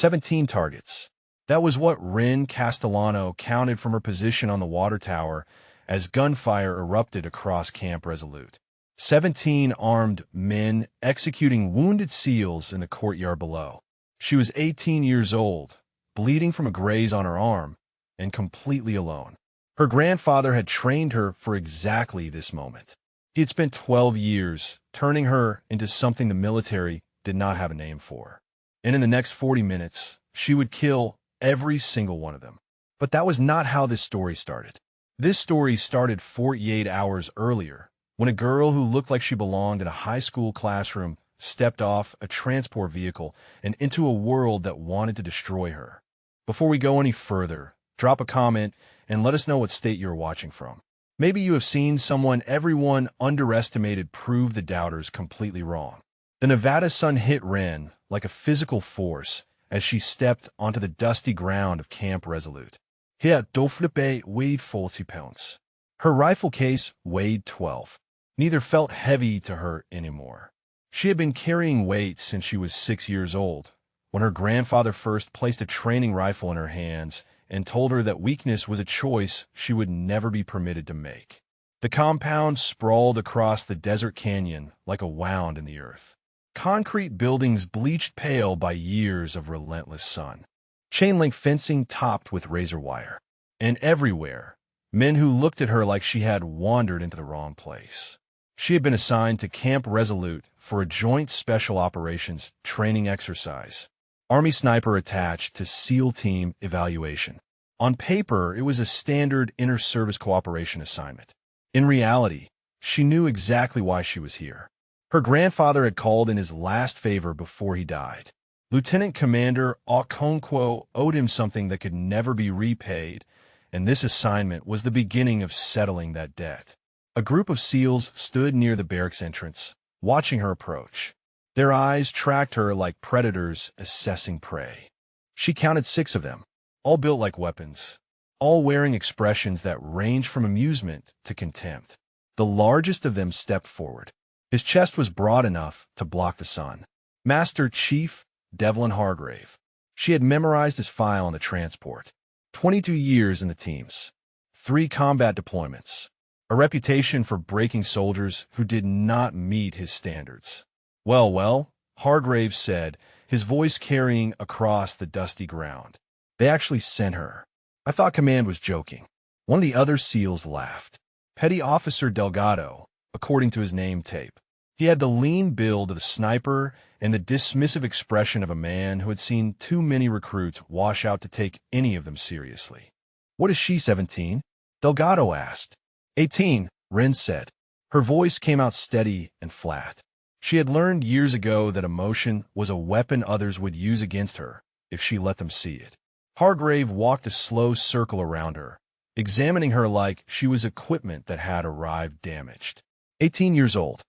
17 targets. That was what Rin Castellano counted from her position on the water tower as gunfire erupted across Camp Resolute. 17 armed men executing wounded SEALs in the courtyard below. She was 18 years old, bleeding from a graze on her arm, and completely alone. Her grandfather had trained her for exactly this moment. He had spent 12 years turning her into something the military did not have a name for. And in the next 40 minutes, she would kill every single one of them. But that was not how this story started. This story started 48 hours earlier, when a girl who looked like she belonged in a high school classroom stepped off a transport vehicle and into a world that wanted to destroy her. Before we go any further, drop a comment and let us know what state you're watching from. Maybe you have seen someone everyone underestimated prove the doubters completely wrong. The Nevada sun hit Rin like a physical force as she stepped onto the dusty ground of Camp Resolute. Her doflippe weighed 40 pounds. Her rifle case weighed 12. Neither felt heavy to her anymore. She had been carrying weight since she was 6 years old, when her grandfather first placed a training rifle in her hands and told her that weakness was a choice she would never be permitted to make. The compound sprawled across the desert canyon like a wound in the earth. Concrete buildings bleached pale by years of relentless sun. Chain-link fencing topped with razor wire. And everywhere, men who looked at her like she had wandered into the wrong place. She had been assigned to Camp Resolute for a joint special operations training exercise. Army sniper attached to SEAL team evaluation. On paper, it was a standard inter-service cooperation assignment. In reality, she knew exactly why she was here. Her grandfather had called in his last favor before he died. Lieutenant Commander Okonkwo owed him something that could never be repaid, and this assignment was the beginning of settling that debt. A group of SEALs stood near the barracks entrance, watching her approach. Their eyes tracked her like predators assessing prey. She counted 6 of them, all built like weapons, all wearing expressions that ranged from amusement to contempt. The largest of them stepped forward. His chest was broad enough to block the sun. Master Chief Devlin Hargrave. She had memorized his file on the transport. 22 years in the teams. 3 combat deployments. A reputation for breaking soldiers who did not meet his standards. Well, Hargrave said, his voice carrying across the dusty ground. They actually sent her. I thought command was joking. One of the other SEALs laughed. Petty Officer Delgado, according to his name tape. He had the lean build of a sniper and the dismissive expression of a man who had seen too many recruits wash out to take any of them seriously. What is she, 17? Delgado asked. 18, Rin said. Her voice came out steady and flat. She had learned years ago that emotion was a weapon others would use against her if she let them see it. Hargrave walked a slow circle around her, examining her like she was equipment that had arrived damaged. 18 years old,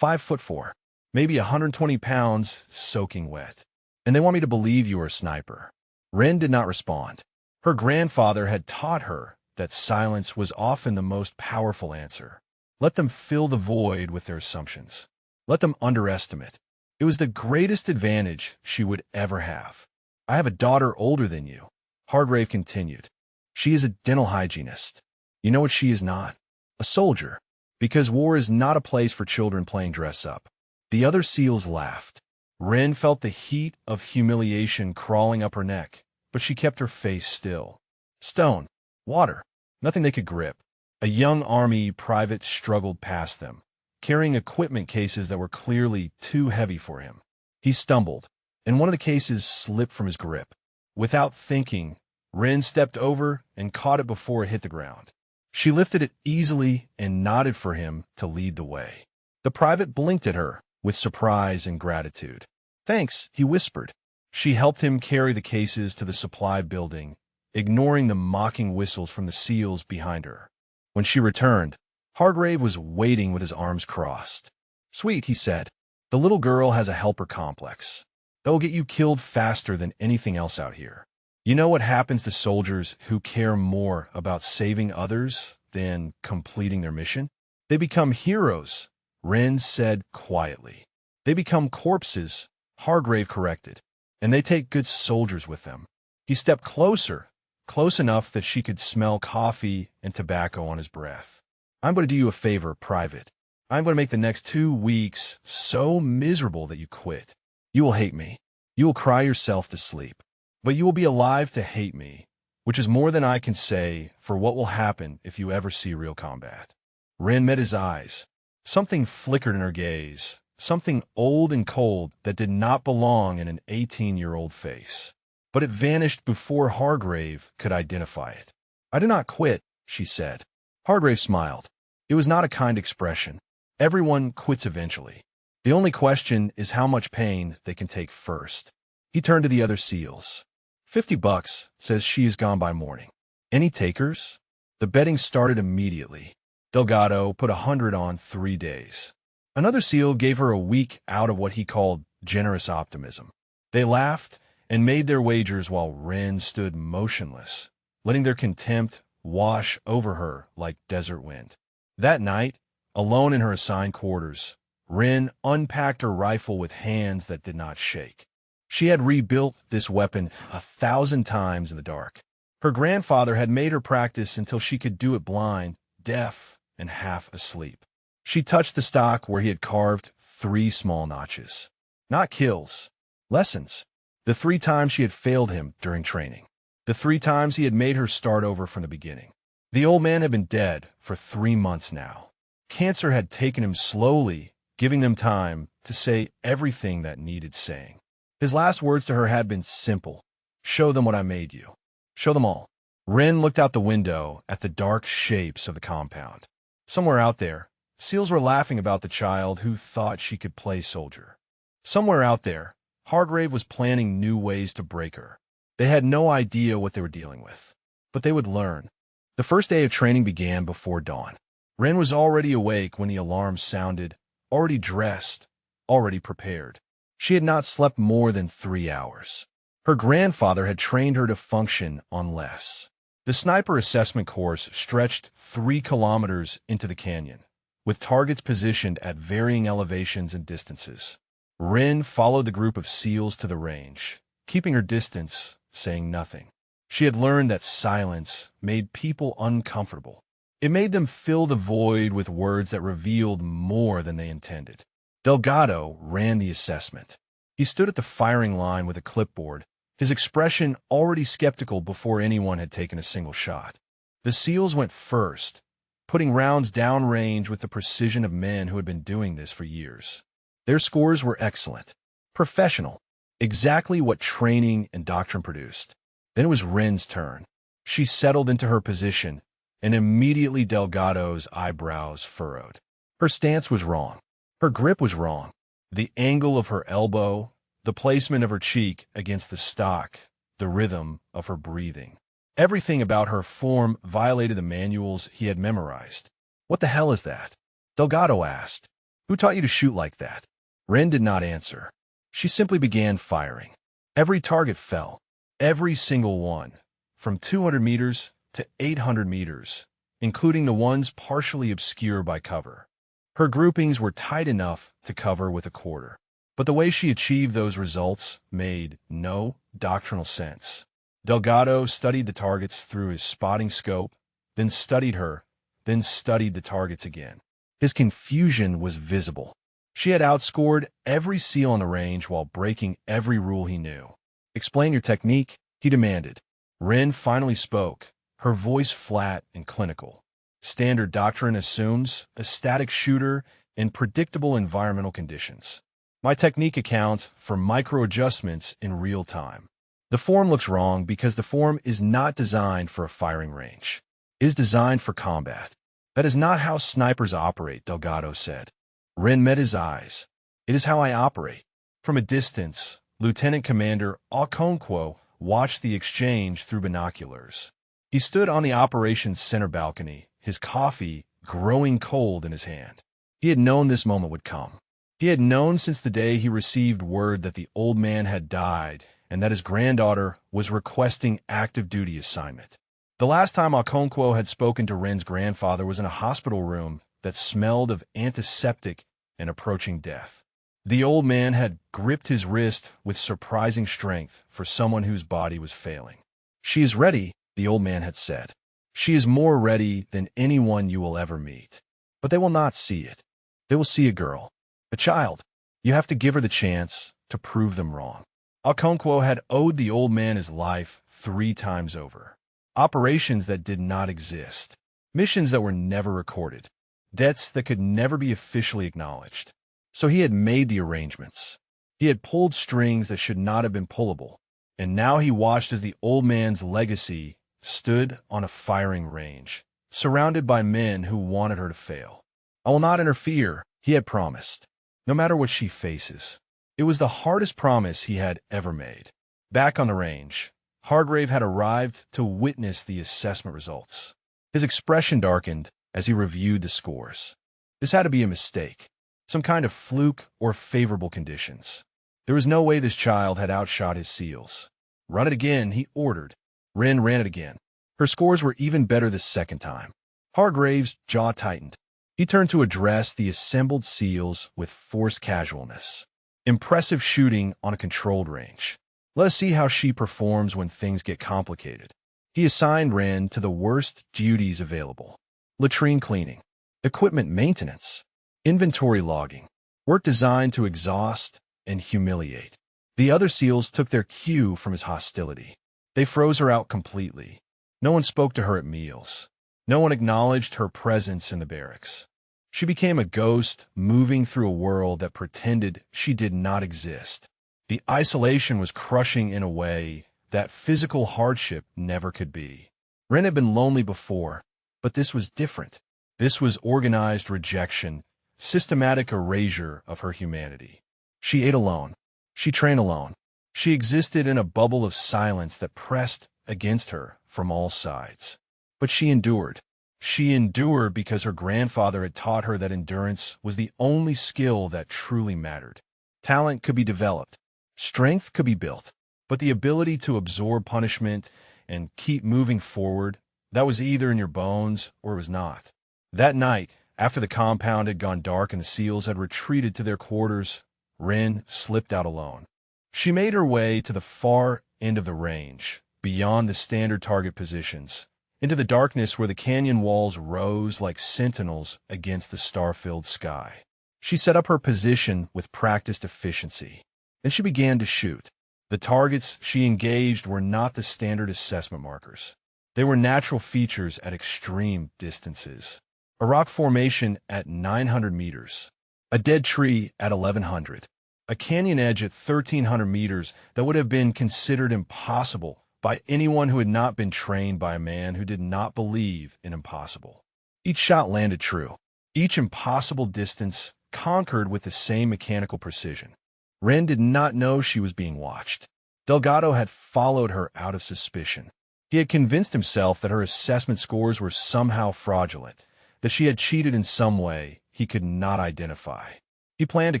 5'4", maybe 120 pounds, soaking wet. And they want me to believe you are a sniper. Rin did not respond. Her grandfather had taught her that silence was often the most powerful answer. Let them fill the void with their assumptions. Let them underestimate. It was the greatest advantage she would ever have. I have a daughter older than you, Hargrave continued. She is a dental hygienist. You know what she is not? A soldier. Because war is not a place for children playing dress-up. The other SEALs laughed. Rin felt the heat of humiliation crawling up her neck, but she kept her face still. Stone. Water. Nothing they could grip. A young Army private struggled past them, carrying equipment cases that were clearly too heavy for him. He stumbled, and one of the cases slipped from his grip. Without thinking, Rin stepped over and caught it before it hit the ground. She lifted it easily and nodded for him to lead the way. The private blinked at her with surprise and gratitude. Thanks, he whispered. She helped him carry the cases to the supply building, ignoring the mocking whistles from the SEALs behind her. When she returned, Hargrave was waiting with his arms crossed. Sweet, he said. The little girl has a helper complex. That will get you killed faster than anything else out here. You know what happens to soldiers who care more about saving others than completing their mission? They become heroes, Rin said quietly. They become corpses, Hargrave corrected. and they take good soldiers with them. He stepped closer, close enough that she could smell coffee and tobacco on his breath. I'm going to do you a favor, Private. I'm going to make the next 2 weeks so miserable that you quit. You will hate me. You will cry yourself to sleep. But you will be alive to hate me, which is more than I can say for what will happen if you ever see real combat. Rin met his eyes. Something flickered in her gaze, something old and cold that did not belong in an 18-year-old face. But it vanished before Hargrave could identify it. I do not quit, she said. Hargrave smiled. It was not a kind expression. Everyone quits eventually. The only question is how much pain they can take first. He turned to the other SEALs. $50, says she is gone by morning. Any takers? The betting started immediately. Delgado put 100 on 3 days. Another SEAL gave her a week out of what he called generous optimism. They laughed and made their wagers while Rin stood motionless, letting their contempt wash over her like desert wind. That night, alone in her assigned quarters, Rin unpacked her rifle with hands that did not shake. She had rebuilt this weapon 1,000 times in the dark. Her grandfather had made her practice until she could do it blind, deaf, and half asleep. She touched the stock where he had carved 3 small notches. Not kills, lessons. The 3 times she had failed him during training. The 3 times he had made her start over from the beginning. The old man had been dead for 3 months now. Cancer had taken him slowly, giving them time to say everything that needed saying. His last words to her had been simple. Show them what I made you. Show them all. Rin looked out the window at the dark shapes of the compound. Somewhere out there, SEALs were laughing about the child who thought she could play soldier. Somewhere out there, Hargrave was planning new ways to break her. They had no idea what they were dealing with, but they would learn. The first day of training began before dawn. Rin was already awake when the alarm sounded, already dressed, already prepared. She had not slept more than 3 hours. Her grandfather had trained her to function on less. The sniper assessment course stretched 3 kilometers into the canyon, with targets positioned at varying elevations and distances. Rin followed the group of SEALs to the range, keeping her distance, saying nothing. She had learned that silence made people uncomfortable. It made them fill the void with words that revealed more than they intended. Delgado ran the assessment. He stood at the firing line with a clipboard, his expression already skeptical before anyone had taken a single shot. The SEALs went first, putting rounds downrange with the precision of men who had been doing this for years. Their scores were excellent, professional, exactly what training and doctrine produced. Then it was Rin's turn. She settled into her position, and immediately Delgado's eyebrows furrowed. Her stance was wrong. Her grip was wrong. The angle of her elbow, the placement of her cheek against the stock, the rhythm of her breathing. Everything about her form violated the manuals he had memorized. What the hell is that? Delgado asked. Who taught you to shoot like that? Rin did not answer. She simply began firing. Every target fell. Every single one. From 200 meters to 800 meters, including the ones partially obscured by cover. Her groupings were tight enough to cover with a quarter. But the way she achieved those results made no doctrinal sense. Delgado studied the targets through his spotting scope, then studied her, then studied the targets again. His confusion was visible. She had outscored every SEAL on the range while breaking every rule he knew. Explain your technique, he demanded. Rin finally spoke, her voice flat and clinical. Standard doctrine assumes a static shooter in predictable environmental conditions. My technique accounts for micro-adjustments in real time. The form looks wrong because the form is not designed for a firing range. It is designed for combat. That is not how snipers operate, Delgado said. Rin met his eyes. It is how I operate. From a distance, Lieutenant Commander Okonkwo watched the exchange through binoculars. He stood on the operations center balcony, his coffee growing cold in his hand. He had known this moment would come. He had known since the day he received word that the old man had died and that his granddaughter was requesting active duty assignment. The last time Okonkwo had spoken to Rin's grandfather was in a hospital room that smelled of antiseptic and approaching death. The old man had gripped his wrist with surprising strength for someone whose body was failing. "She is ready," the old man had said. "She is more ready than anyone you will ever meet. But they will not see it. They will see a girl, a child. You have to give her the chance to prove them wrong." Okonkwo had owed the old man his life 3 times over. Operations that did not exist. Missions that were never recorded. Debts that could never be officially acknowledged. So he had made the arrangements. He had pulled strings that should not have been pullable. And now he watched as the old man's legacy stood on a firing range, surrounded by men who wanted her to fail. "I will not interfere," he had promised, no matter what she faces. It was the hardest promise he had ever made. Back on the range, Hargrave had arrived to witness the assessment results. His expression darkened as he reviewed the scores. This had to be a mistake, some kind of fluke or favorable conditions. There was no way this child had outshot his seals. "Run it again," he ordered. Rin ran it again. Her scores were even better this second time. Hargrave's jaw tightened. He turned to address the assembled seals with forced casualness. "Impressive shooting on a controlled range. Let us see how she performs when things get complicated." He assigned Rin to the worst duties available. Latrine cleaning, equipment maintenance, inventory logging, work designed to exhaust and humiliate. The other SEALs took their cue from his hostility. They froze her out completely. No one spoke to her at meals. No one acknowledged her presence in the barracks. She became a ghost moving through a world that pretended she did not exist. The isolation was crushing in a way that physical hardship never could be. Rin had been lonely before, but this was different. This was organized rejection, systematic erasure of her humanity. She ate alone. She trained alone. She existed in a bubble of silence that pressed against her from all sides. But she endured. She endured because her grandfather had taught her that endurance was the only skill that truly mattered. Talent could be developed. Strength could be built. But the ability to absorb punishment and keep moving forward, that was either in your bones or it was not. That night, after the compound had gone dark and the SEALs had retreated to their quarters, Rin slipped out alone. She made her way to the far end of the range, beyond the standard target positions, into the darkness where the canyon walls rose like sentinels against the star-filled sky. She set up her position with practiced efficiency. Then she began to shoot. The targets she engaged were not the standard assessment markers. They were natural features at extreme distances. A rock formation at 900 meters. A dead tree at 1100. A canyon edge at 1300 meters that would have been considered impossible by anyone who had not been trained by a man who did not believe in impossible. Each shot landed true. Each impossible distance conquered with the same mechanical precision. Rin did not know she was being watched. Delgado had followed her out of suspicion. He had convinced himself that her assessment scores were somehow fraudulent, that she had cheated in some way he could not identify. He planned to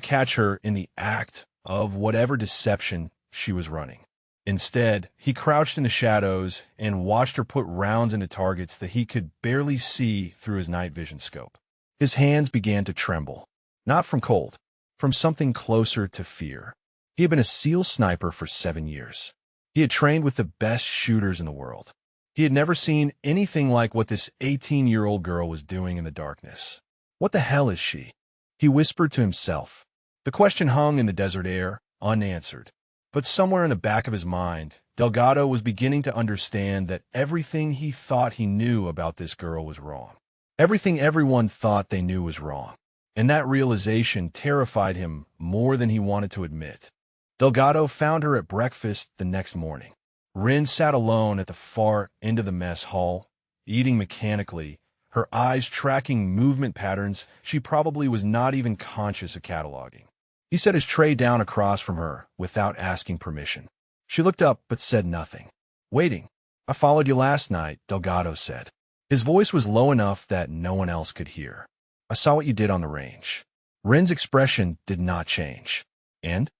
catch her in the act of whatever deception she was running. Instead, he crouched in the shadows and watched her put rounds into targets that he could barely see through his night vision scope. His hands began to tremble, not from cold, from something closer to fear. He had been a SEAL sniper for 7 years. He had trained with the best shooters in the world. He had never seen anything like what this 18-year-old girl was doing in the darkness. What the hell is she? He whispered to himself. The question hung in the desert air, unanswered. But somewhere in the back of his mind, Delgado was beginning to understand that everything he thought he knew about this girl was wrong. Everything everyone thought they knew was wrong. And that realization terrified him more than he wanted to admit. Delgado found her at breakfast the next morning. Rin sat alone at the far end of the mess hall, eating mechanically, her eyes tracking movement patterns she probably was not even conscious of cataloging. He set his tray down across from her without asking permission. She looked up but said nothing. "Waiting. I followed you last night," Delgado said. His voice was low enough that no one else could hear. "I saw what you did on the range." Rin's expression did not change. And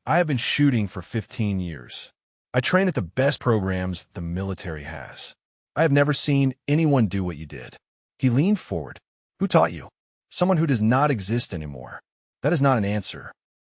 I have been shooting for 15 years. I train at the best programs the military has. I have never seen anyone do what you did. He leaned forward. "Who taught you?" "Someone who does not exist anymore." "That is not an answer."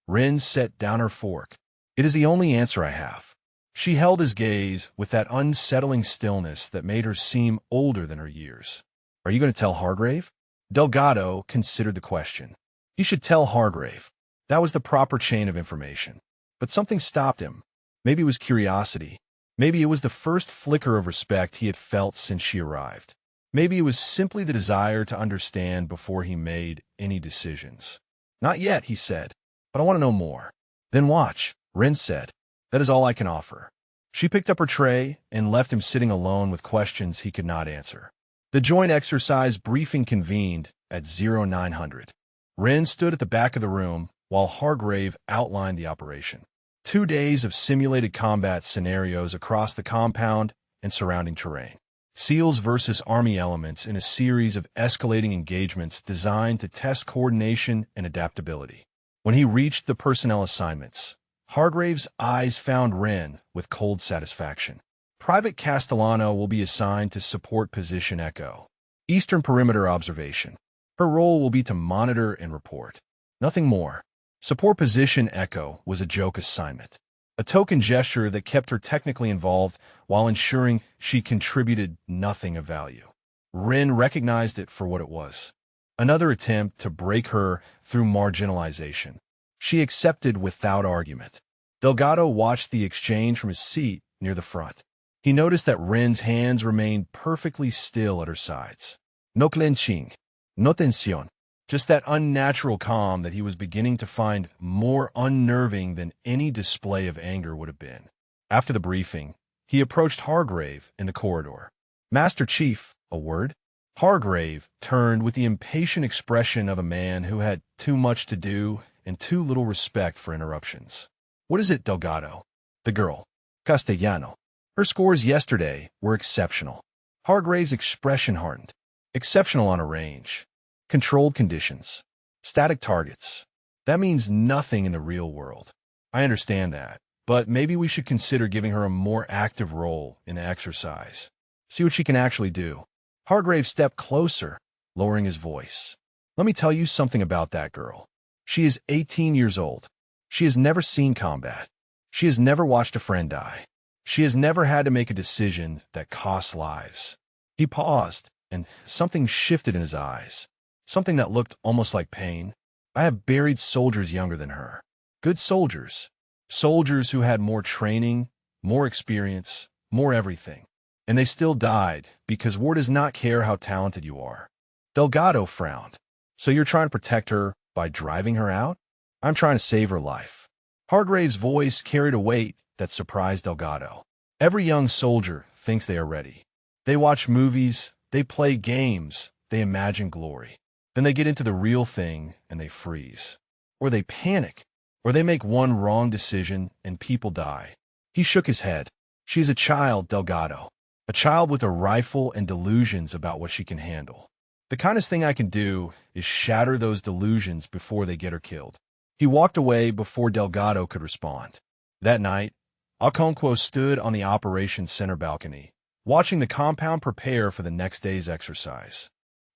Rin set down her fork. It is the only answer I have. She held his gaze with that unsettling stillness that made her seem older than her years. Are you going to tell Hargrave? Delgado considered the question. He should tell Hargrave. That was the proper chain of information. But something stopped him. Maybe it was curiosity. Maybe it was the first flicker of respect he had felt since she arrived. Maybe it was simply the desire to understand before he made any decisions. Not yet, he said, but I want to know more. Then watch, Rin said. That is all I can offer. She picked up her tray and left him sitting alone with questions he could not answer. The joint exercise briefing convened at 0900. Rin stood at the back of the room while Hargrave outlined the operation. 2 days of simulated combat scenarios across the compound and surrounding terrain. SEALs versus Army elements in a series of escalating engagements designed to test coordination and adaptability. When he reached the personnel assignments, Hargrave's eyes found Rin with cold satisfaction. Private Castellano will be assigned to support Position Echo. Eastern Perimeter Observation. Her role will be to monitor and report. Nothing more. Support Position Echo was a joke assignment. A token gesture that kept her technically involved while ensuring she contributed nothing of value. Rin recognized it for what it was. Another attempt to break her through marginalization. She accepted without argument. Delgado watched the exchange from his seat near the front. He noticed that Rin's hands remained perfectly still at her sides. No clenching, no tensión. Just that unnatural calm that he was beginning to find more unnerving than any display of anger would have been. After the briefing, he approached Hargrave in the corridor. Master Chief, a word? Hargrave turned with the impatient expression of a man who had too much to do and too little respect for interruptions. What is it, Delgado? The girl. Castellano. Her scores yesterday were exceptional. Hargrave's expression hardened. Exceptional on a range. Controlled conditions. Static targets. That means nothing in the real world. I understand that, but maybe we should consider giving her a more active role in the exercise. See what she can actually do. Hargrave stepped closer, lowering his voice. Let me tell you something about that girl. She is 18 years old. She has never seen combat. She has never watched a friend die. She has never had to make a decision that costs lives. He paused, and something shifted in his eyes. Something that looked almost like pain. I have buried soldiers younger than her. Good soldiers. Soldiers who had more training, more experience, more everything. And they still died because war does not care how talented you are. Delgado frowned. So you're trying to protect her by driving her out? I'm trying to save her life. Hargrave's voice carried a weight that surprised Delgado. Every young soldier thinks they are ready. They watch movies, they play games, they imagine glory. Then they get into the real thing and they freeze. Or they panic. Or they make one wrong decision and people die. He shook his head. She's a child, Delgado. A child with a rifle and delusions about what she can handle. The kindest thing I can do is shatter those delusions before they get her killed. He walked away before Delgado could respond. That night, Okonkwo stood on the operations center balcony, watching the compound prepare for the next day's exercise.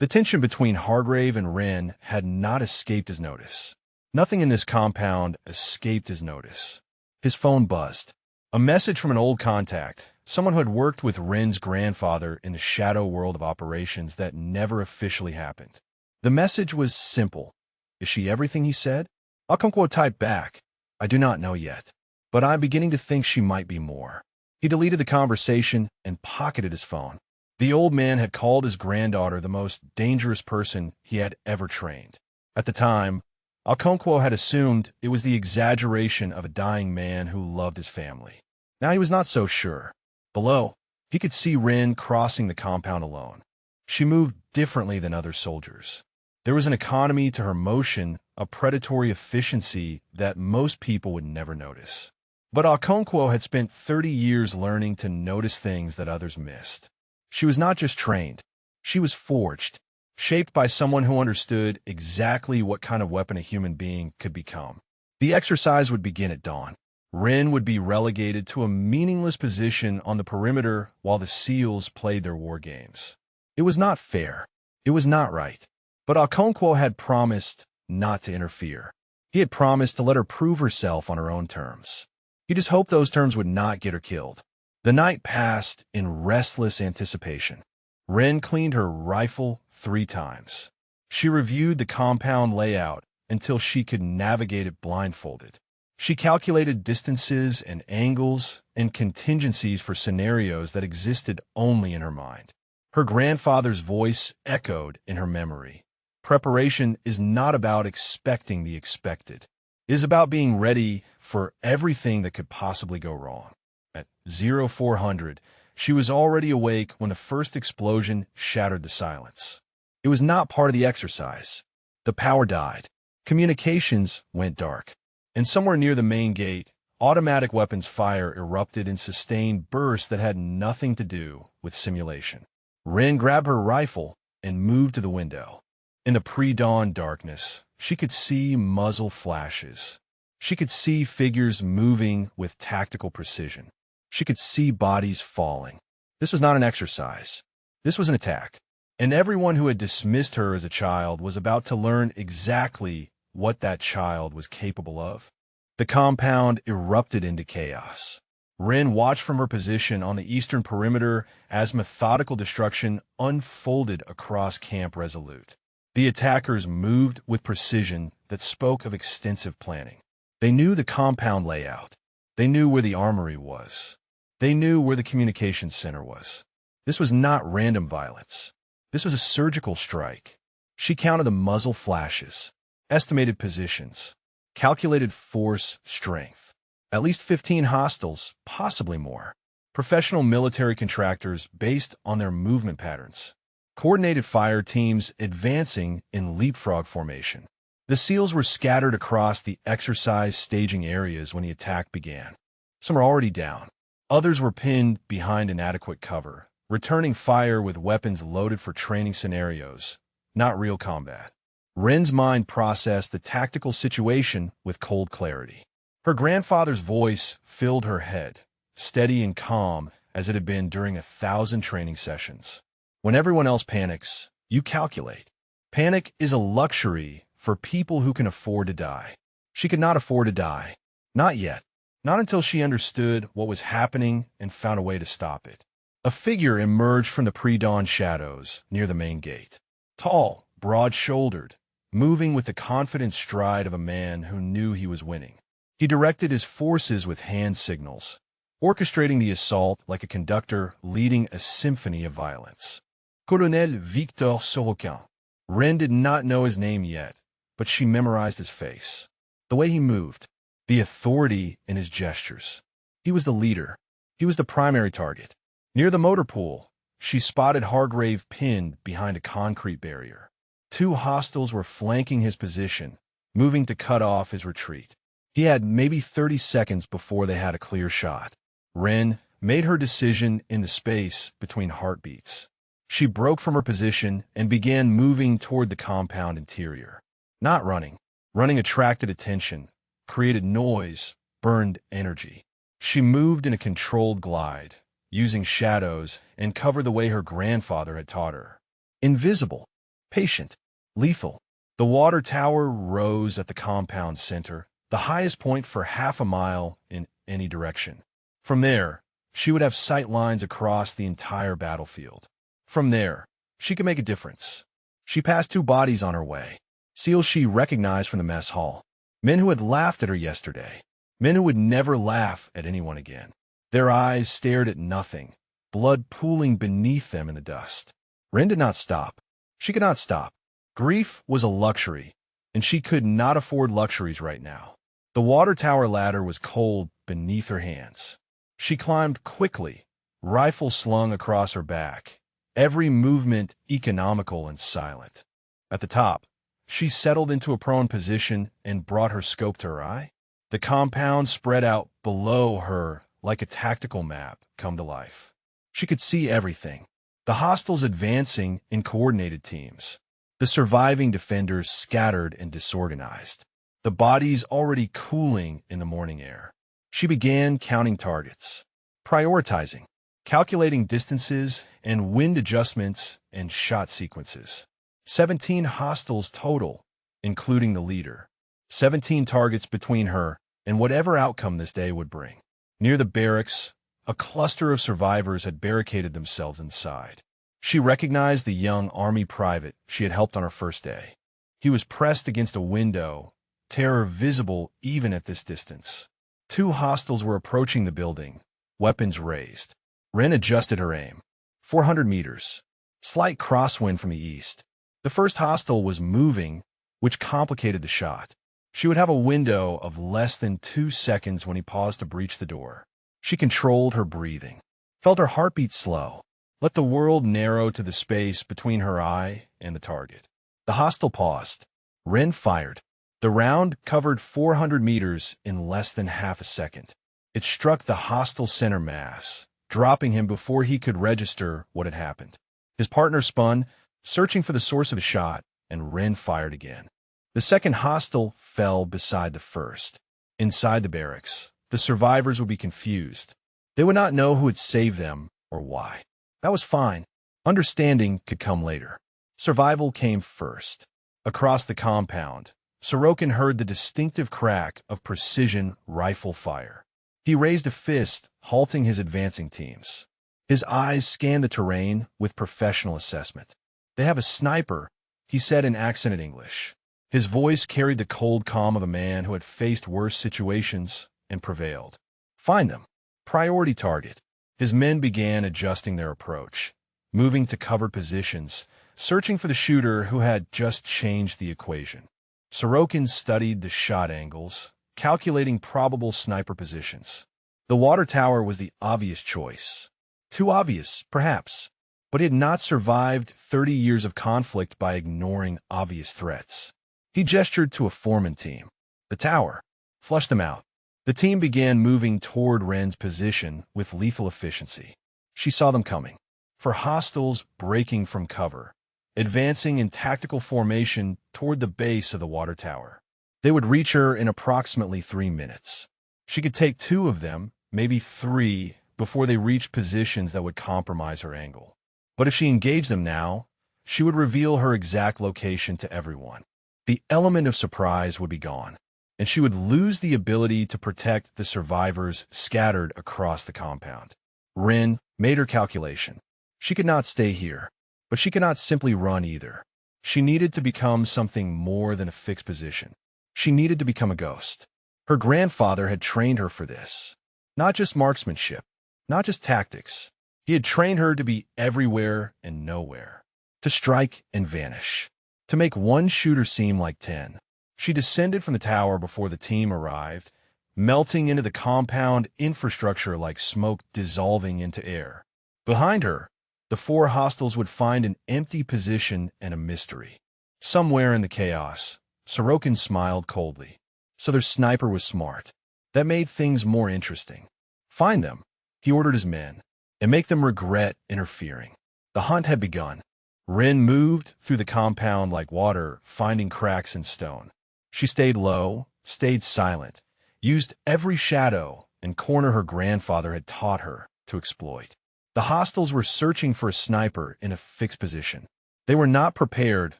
The tension between Hargrave and Rin had not escaped his notice. Nothing in this compound escaped his notice. His phone buzzed. A message from an old contact, someone who had worked with Rin's grandfather in the shadow world of operations that never officially happened. The message was simple. Is she everything he said? Okonkwo typed back. I do not know yet, but I'm beginning to think she might be more. He deleted the conversation and pocketed his phone. The old man had called his granddaughter the most dangerous person he had ever trained. At the time, Okonkwo had assumed it was the exaggeration of a dying man who loved his family. Now he was not so sure. Below, he could see Rin crossing the compound alone. She moved differently than other soldiers. There was an economy to her motion, a predatory efficiency that most people would never notice. But Okonkwo had spent 30 years learning to notice things that others missed. She was not just trained. She was forged, shaped by someone who understood exactly what kind of weapon a human being could become. The exercise would begin at dawn. Rin would be relegated to a meaningless position on the perimeter while the SEALs played their war games. It was not fair. It was not right. But Okonkwo had promised not to interfere. He had promised to let her prove herself on her own terms. He just hoped those terms would not get her killed. The night passed in restless anticipation. Ren cleaned her rifle 3 times. She reviewed the compound layout until she could navigate it blindfolded. She calculated distances and angles and contingencies for scenarios that existed only in her mind. Her grandfather's voice echoed in her memory. Preparation is not about expecting the expected. It is about being ready for everything that could possibly go wrong. At 0400, she was already awake when the first explosion shattered the silence. It was not part of the exercise. The power died. Communications went dark. And somewhere near the main gate, automatic weapons fire erupted in sustained bursts that had nothing to do with simulation. Ren grabbed her rifle and moved to the window. In the pre-dawn darkness, she could see muzzle flashes. She could see figures moving with tactical precision. She could see bodies falling. This was not an exercise. This was an attack. And everyone who had dismissed her as a child was about to learn exactly what that child was capable of. The compound erupted into chaos. Ren watched from her position on the eastern perimeter as methodical destruction unfolded across Camp Resolute. The attackers moved with precision that spoke of extensive planning. They knew the compound layout. They knew where the armory was. They knew where the communications center was. This was not random violence. This was a surgical strike. She counted the muzzle flashes, estimated positions, calculated force strength. At least 15 hostiles, possibly more. Professional military contractors based on their movement patterns. Coordinated fire teams advancing in leapfrog formation. The SEALs were scattered across the exercise staging areas when the attack began. Some were already down. Others were pinned behind inadequate cover, returning fire with weapons loaded for training scenarios, not real combat. Ren's mind processed the tactical situation with cold clarity. Her grandfather's voice filled her head, steady and calm as it had been during 1,000 training sessions. When everyone else panics, you calculate. Panic is a luxury for people who can afford to die. She could not afford to die. Not yet. Not until she understood what was happening and found a way to stop it. A figure emerged from the pre-dawn shadows near the main gate. Tall, broad-shouldered, moving with the confident stride of a man who knew he was winning. He directed his forces with hand signals, orchestrating the assault like a conductor leading a symphony of violence. Colonel Victor Sorokin. Ren did not know his name yet, but she memorized his face. The way he moved, the authority in his gestures. He was the leader. He was the primary target. Near the motor pool, she spotted Hargrave pinned behind a concrete barrier. 2 hostiles were flanking his position, moving to cut off his retreat. He had maybe 30 seconds before they had a clear shot. Ren made her decision in the space between heartbeats. She broke from her position and began moving toward the compound interior. Not running. Running attracted attention, created noise, burned energy. She moved in a controlled glide, using shadows and cover the way her grandfather had taught her. Invisible, patient, lethal. The water tower rose at the compound center, the highest point for half a mile in any direction. From there, she would have sight lines across the entire battlefield. From there, she could make a difference. She passed 2 bodies on her way, SEALs she recognized from the mess hall. Men who had laughed at her yesterday. Men who would never laugh at anyone again. Their eyes stared at nothing, blood pooling beneath them in the dust. Ren did not stop. She could not stop. Grief was a luxury, and she could not afford luxuries right now. The water tower ladder was cold beneath her hands. She climbed quickly, rifle slung across her back, every movement economical and silent. At the top, she settled into a prone position and brought her scope to her eye. The compound spread out below her like a tactical map come to life. She could see everything. The hostiles advancing in coordinated teams. The surviving defenders scattered and disorganized. The bodies already cooling in the morning air. She began counting targets, prioritizing, calculating distances and wind adjustments and shot sequences. 17 hostiles total, including the leader. 17 targets between her and whatever outcome this day would bring. Near the barracks, a cluster of survivors had barricaded themselves inside. She recognized the young army private she had helped on her first day. He was pressed against a window, terror visible even at this distance. 2 hostiles were approaching the building, weapons raised. Ren adjusted her aim. 400 meters. Slight crosswind from the east. The first hostile was moving, which complicated the shot. She would have a window of less than 2 seconds when he paused to breach the door. She controlled her breathing, felt her heartbeat slow, let the world narrow to the space between her eye and the target. The hostile paused. Ren fired. The round covered 400 meters in less than half a second. It struck the hostile center mass, dropping him before he could register what had happened. His partner spun, searching for the source of the shot, and Ren fired again. The second hostile fell beside the first. Inside the barracks, the survivors would be confused. They would not know who had saved them or why. That was fine. Understanding could come later. Survival came first. Across the compound, Sorokin heard the distinctive crack of precision rifle fire. He raised a fist, halting his advancing teams. His eyes scanned the terrain with professional assessment. "They have a sniper," he said in accented English. His voice carried the cold calm of a man who had faced worse situations and prevailed. "Find them. Priority target." His men began adjusting their approach, moving to covered positions, searching for the shooter who had just changed the equation. Sorokin studied the shot angles, calculating probable sniper positions. The water tower was the obvious choice. Too obvious, perhaps, but he had not survived 30 years of conflict by ignoring obvious threats. He gestured to a foreman team. "The tower. Flush them out." The team began moving toward Ren's position with lethal efficiency. She saw them coming. For hostiles breaking from cover, advancing in tactical formation toward the base of the water tower. They would reach her in approximately 3 minutes. She could take 2 of them, maybe 3, before they reached positions that would compromise her angle. But if she engaged them now, she would reveal her exact location to everyone. The element of surprise would be gone, and she would lose the ability to protect the survivors scattered across the compound. Ren made her calculation. She could not stay here, but she could not simply run either. She needed to become something more than a fixed position. She needed to become a ghost. Her grandfather had trained her for this. Not just marksmanship, not just tactics. He had trained her to be everywhere and nowhere, to strike and vanish, to make one shooter seem like 10. She descended from the tower before the team arrived, melting into the compound infrastructure like smoke dissolving into air. Behind her, the 4 hostiles would find an empty position and a mystery. Somewhere in the chaos, Sorokin smiled coldly. So their sniper was smart. That made things more interesting. "Find them," he ordered his men, "and make them regret interfering." The hunt had begun. Ren moved through the compound like water, finding cracks in stone. She stayed low, stayed silent, used every shadow and corner her grandfather had taught her to exploit. The hostiles were searching for a sniper in a fixed position. They were not prepared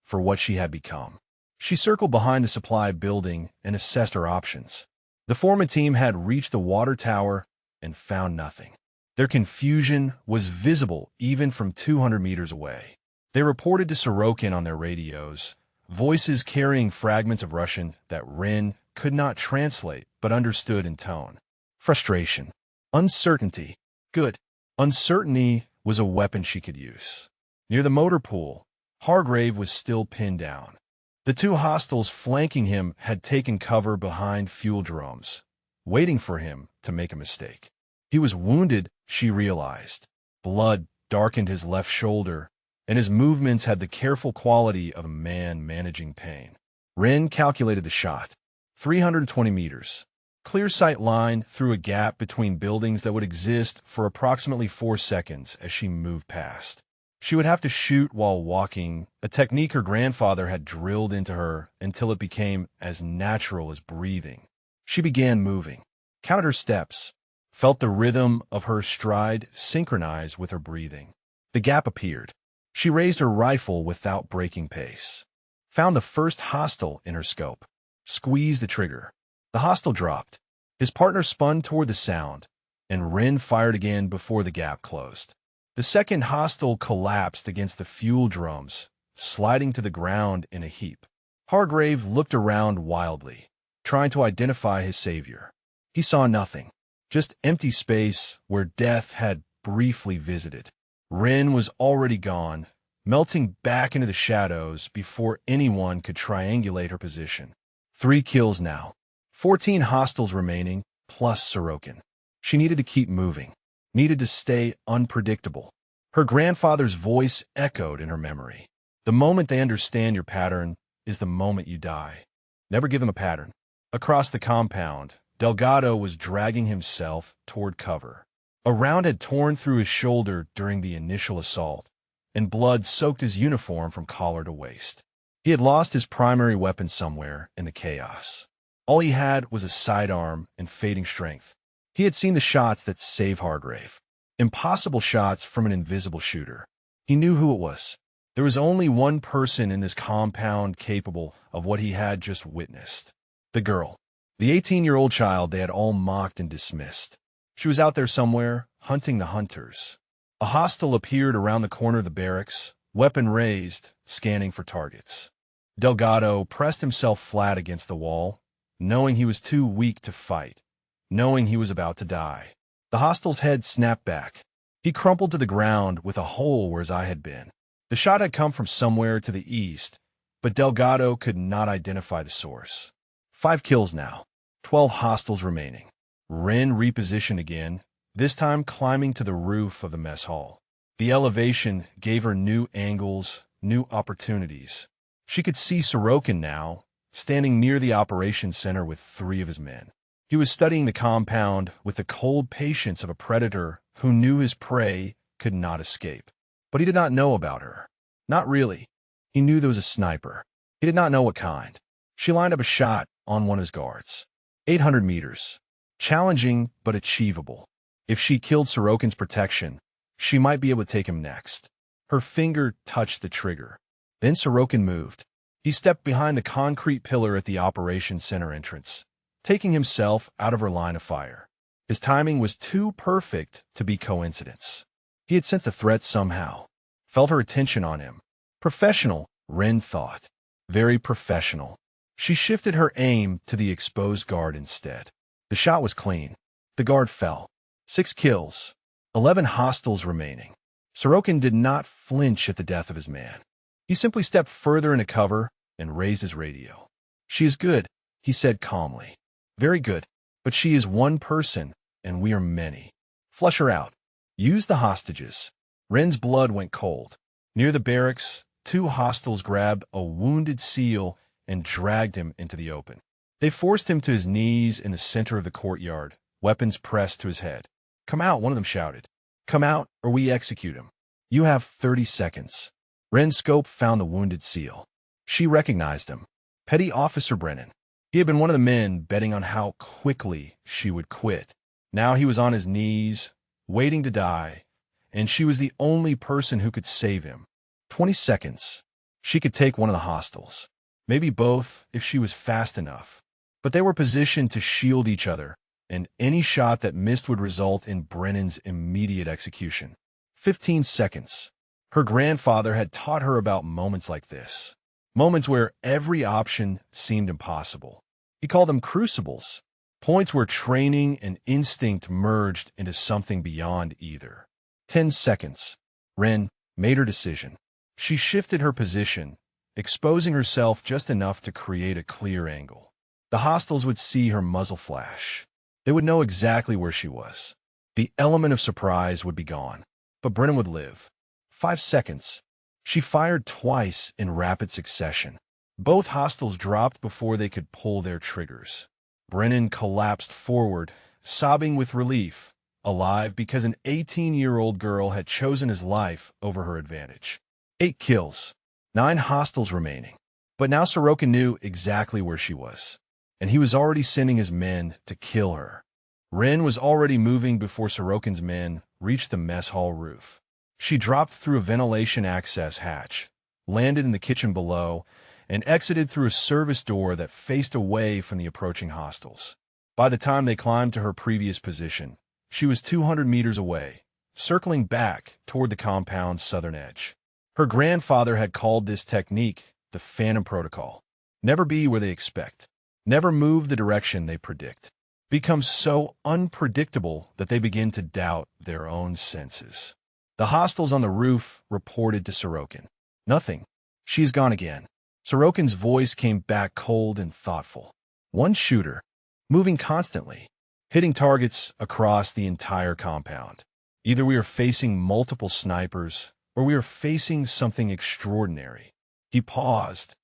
for what she had become. She circled behind the supply building and assessed her options. The foreman team had reached the water tower and found nothing. Their confusion was visible even from 200 meters away. They reported to Sorokin on their radios, voices carrying fragments of Russian that Ren could not translate but understood in tone. Frustration. Uncertainty. Good. Uncertainty was a weapon she could use. Near the motor pool, Hargrave was still pinned down. The 2 hostiles flanking him had taken cover behind fuel drums, waiting for him to make a mistake. He was wounded, she realized. Blood darkened his left shoulder, and his movements had the careful quality of a man managing pain. Ren calculated the shot. 320 meters. Clear sight line through a gap between buildings that would exist for approximately 4 seconds as she moved past. She would have to shoot while walking, a technique her grandfather had drilled into her until it became as natural as breathing. She began moving, counted her steps, felt the rhythm of her stride synchronize with her breathing. The gap appeared. She raised her rifle without breaking pace. Found the first hostile in her scope. squeezed the trigger. The hostile dropped. His partner spun toward the sound, and Rin fired again before the gap closed. The second hostile collapsed against the fuel drums, sliding to the ground in a heap. Hargrave looked around wildly, trying to identify his savior. He saw nothing, just empty space where death had briefly visited. Rin was already gone, melting back into the shadows before anyone could triangulate her position. 3 kills now. 14 hostiles remaining, plus Sorokin. She needed to keep moving, needed to stay unpredictable. Her grandfather's voice echoed in her memory. The moment they understand your pattern is the moment you die. Never give them a pattern. Across the compound, Delgado was dragging himself toward cover. A round had torn through his shoulder during the initial assault, and blood soaked his uniform from collar to waist. He had lost his primary weapon somewhere in the chaos. All he had was a sidearm and fading strength. He had seen the shots that save Hargrave. Impossible shots from an invisible shooter. He knew who it was. There was only one person in this compound capable of what he had just witnessed. The girl. The 18-year-old child they had all mocked and dismissed. She was out there somewhere, hunting the hunters. A hostile appeared around the corner of the barracks, weapon raised, scanning for targets. Delgado pressed himself flat against the wall, knowing he was too weak to fight, knowing he was about to die. The hostile's head snapped back. He crumpled to the ground with a hole where his eye had been. The shot had come from somewhere to the east, but Delgado could not identify the source. 5 kills now. 12 hostiles remaining. Rin repositioned again, this time climbing to the roof of the mess hall. The elevation gave her new angles, new opportunities. She could see Sorokin now, standing near the operations center with 3 of his men. He was studying the compound with the cold patience of a predator who knew his prey could not escape. But he did not know about her. Not really. He knew there was a sniper. He did not know what kind. She lined up a shot on one of his guards. 800 meters. Challenging, but achievable. If she killed Sorokin's protection, she might be able to take him next. Her finger touched the trigger. Then Sorokin moved. He stepped behind the concrete pillar at the operations center entrance, taking himself out of her line of fire. His timing was too perfect to be coincidence. He had sensed a threat somehow, felt her attention on him. Professional, Rin thought. Very professional. She shifted her aim to the exposed guard instead. The shot was clean. The guard fell. 6 kills. 11 hostiles remaining. Sorokin did not flinch at the death of his man. He simply stepped further into cover and raised his radio. She is good, he said calmly. Very good, but she is one person, and we are many. Flush her out. Use the hostages. Rin's blood went cold. Near the barracks, 2 hostiles grabbed a wounded SEAL and dragged him into the open. They forced him to his knees in the center of the courtyard, weapons pressed to his head. Come out, one of them shouted. Come out, or we execute him. You have 30 seconds. Rin's scope found the wounded SEAL. She recognized him. Petty Officer Brennan. He had been one of the men betting on how quickly she would quit. Now he was on his knees, waiting to die, and she was the only person who could save him. 20 seconds. She could take one of the hostiles. Maybe both, if she was fast enough. But they were positioned to shield each other, and any shot that missed would result in Brennan's immediate execution. 15 seconds. Her grandfather had taught her about moments like this. Moments where every option seemed impossible. He called them crucibles. Points where training and instinct merged into something beyond either. 10 seconds. Rin made her decision. She shifted her position, exposing herself just enough to create a clear angle. The hostiles would see her muzzle flash. They would know exactly where she was. The element of surprise would be gone, but Brennan would live. 5 seconds. She fired twice in rapid succession. Both hostiles dropped before they could pull their triggers. Brennan collapsed forward, sobbing with relief, alive because an 18-year-old girl had chosen his life over her advantage. 8 kills. 9 hostiles remaining. But now Sorokin knew exactly where she was, and he was already sending his men to kill her. Rin was already moving before Sorokin's men reached the mess hall roof. She dropped through a ventilation access hatch, landed in the kitchen below, and exited through a service door that faced away from the approaching hostiles. By the time they climbed to her previous position, she was 200 meters away, circling back toward the compound's southern edge. Her grandfather had called this technique the Phantom Protocol. Never be where they expect. Never move the direction they predict. Become so unpredictable that they begin to doubt their own senses. The hostiles on the roof reported to Sorokin. Nothing. She's gone again. Sorokin's voice came back cold and thoughtful. One shooter, moving constantly, hitting targets across the entire compound. Either we are facing multiple snipers, or we are facing something extraordinary. He paused,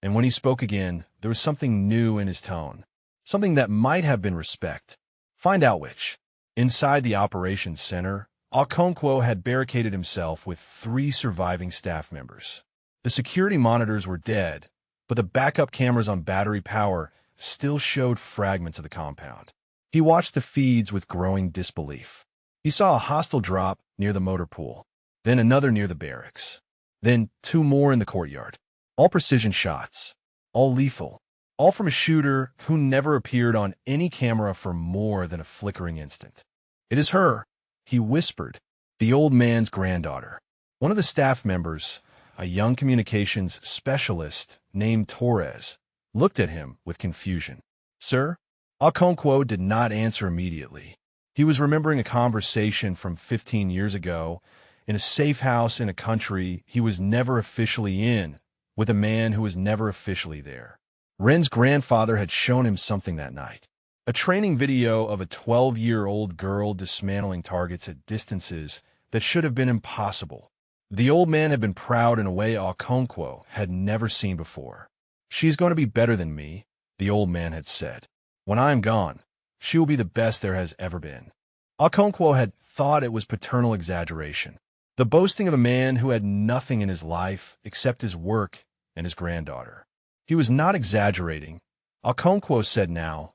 and when he spoke again, there was something new in his tone. Something that might have been respect. Find out which. Inside the operations center, Okonkwo had barricaded himself with 3 surviving staff members. The security monitors were dead, but the backup cameras on battery power still showed fragments of the compound. He watched the feeds with growing disbelief. He saw a hostile drop near the motor pool, then another near the barracks, then 2 more in the courtyard. All precision shots, all lethal, all from a shooter who never appeared on any camera for more than a flickering instant. "It is her," he whispered, the old man's granddaughter. One of the staff members, a young communications specialist named Torres, looked at him with confusion. "Sir?" Okonkwo did not answer immediately. He was remembering a conversation from 15 years ago in a safe house in a country he was never officially in, with a man who was never officially there. Ren's grandfather had shown him something that night. A training video of a 12-year-old girl dismantling targets at distances that should have been impossible. The old man had been proud in a way Okonkwo had never seen before. "She's going to be better than me," the old man had said. "When I am gone, she will be the best there has ever been." Okonkwo had thought it was paternal exaggeration, the boasting of a man who had nothing in his life except his work and his granddaughter. He was not exaggerating, Okonkwo said now,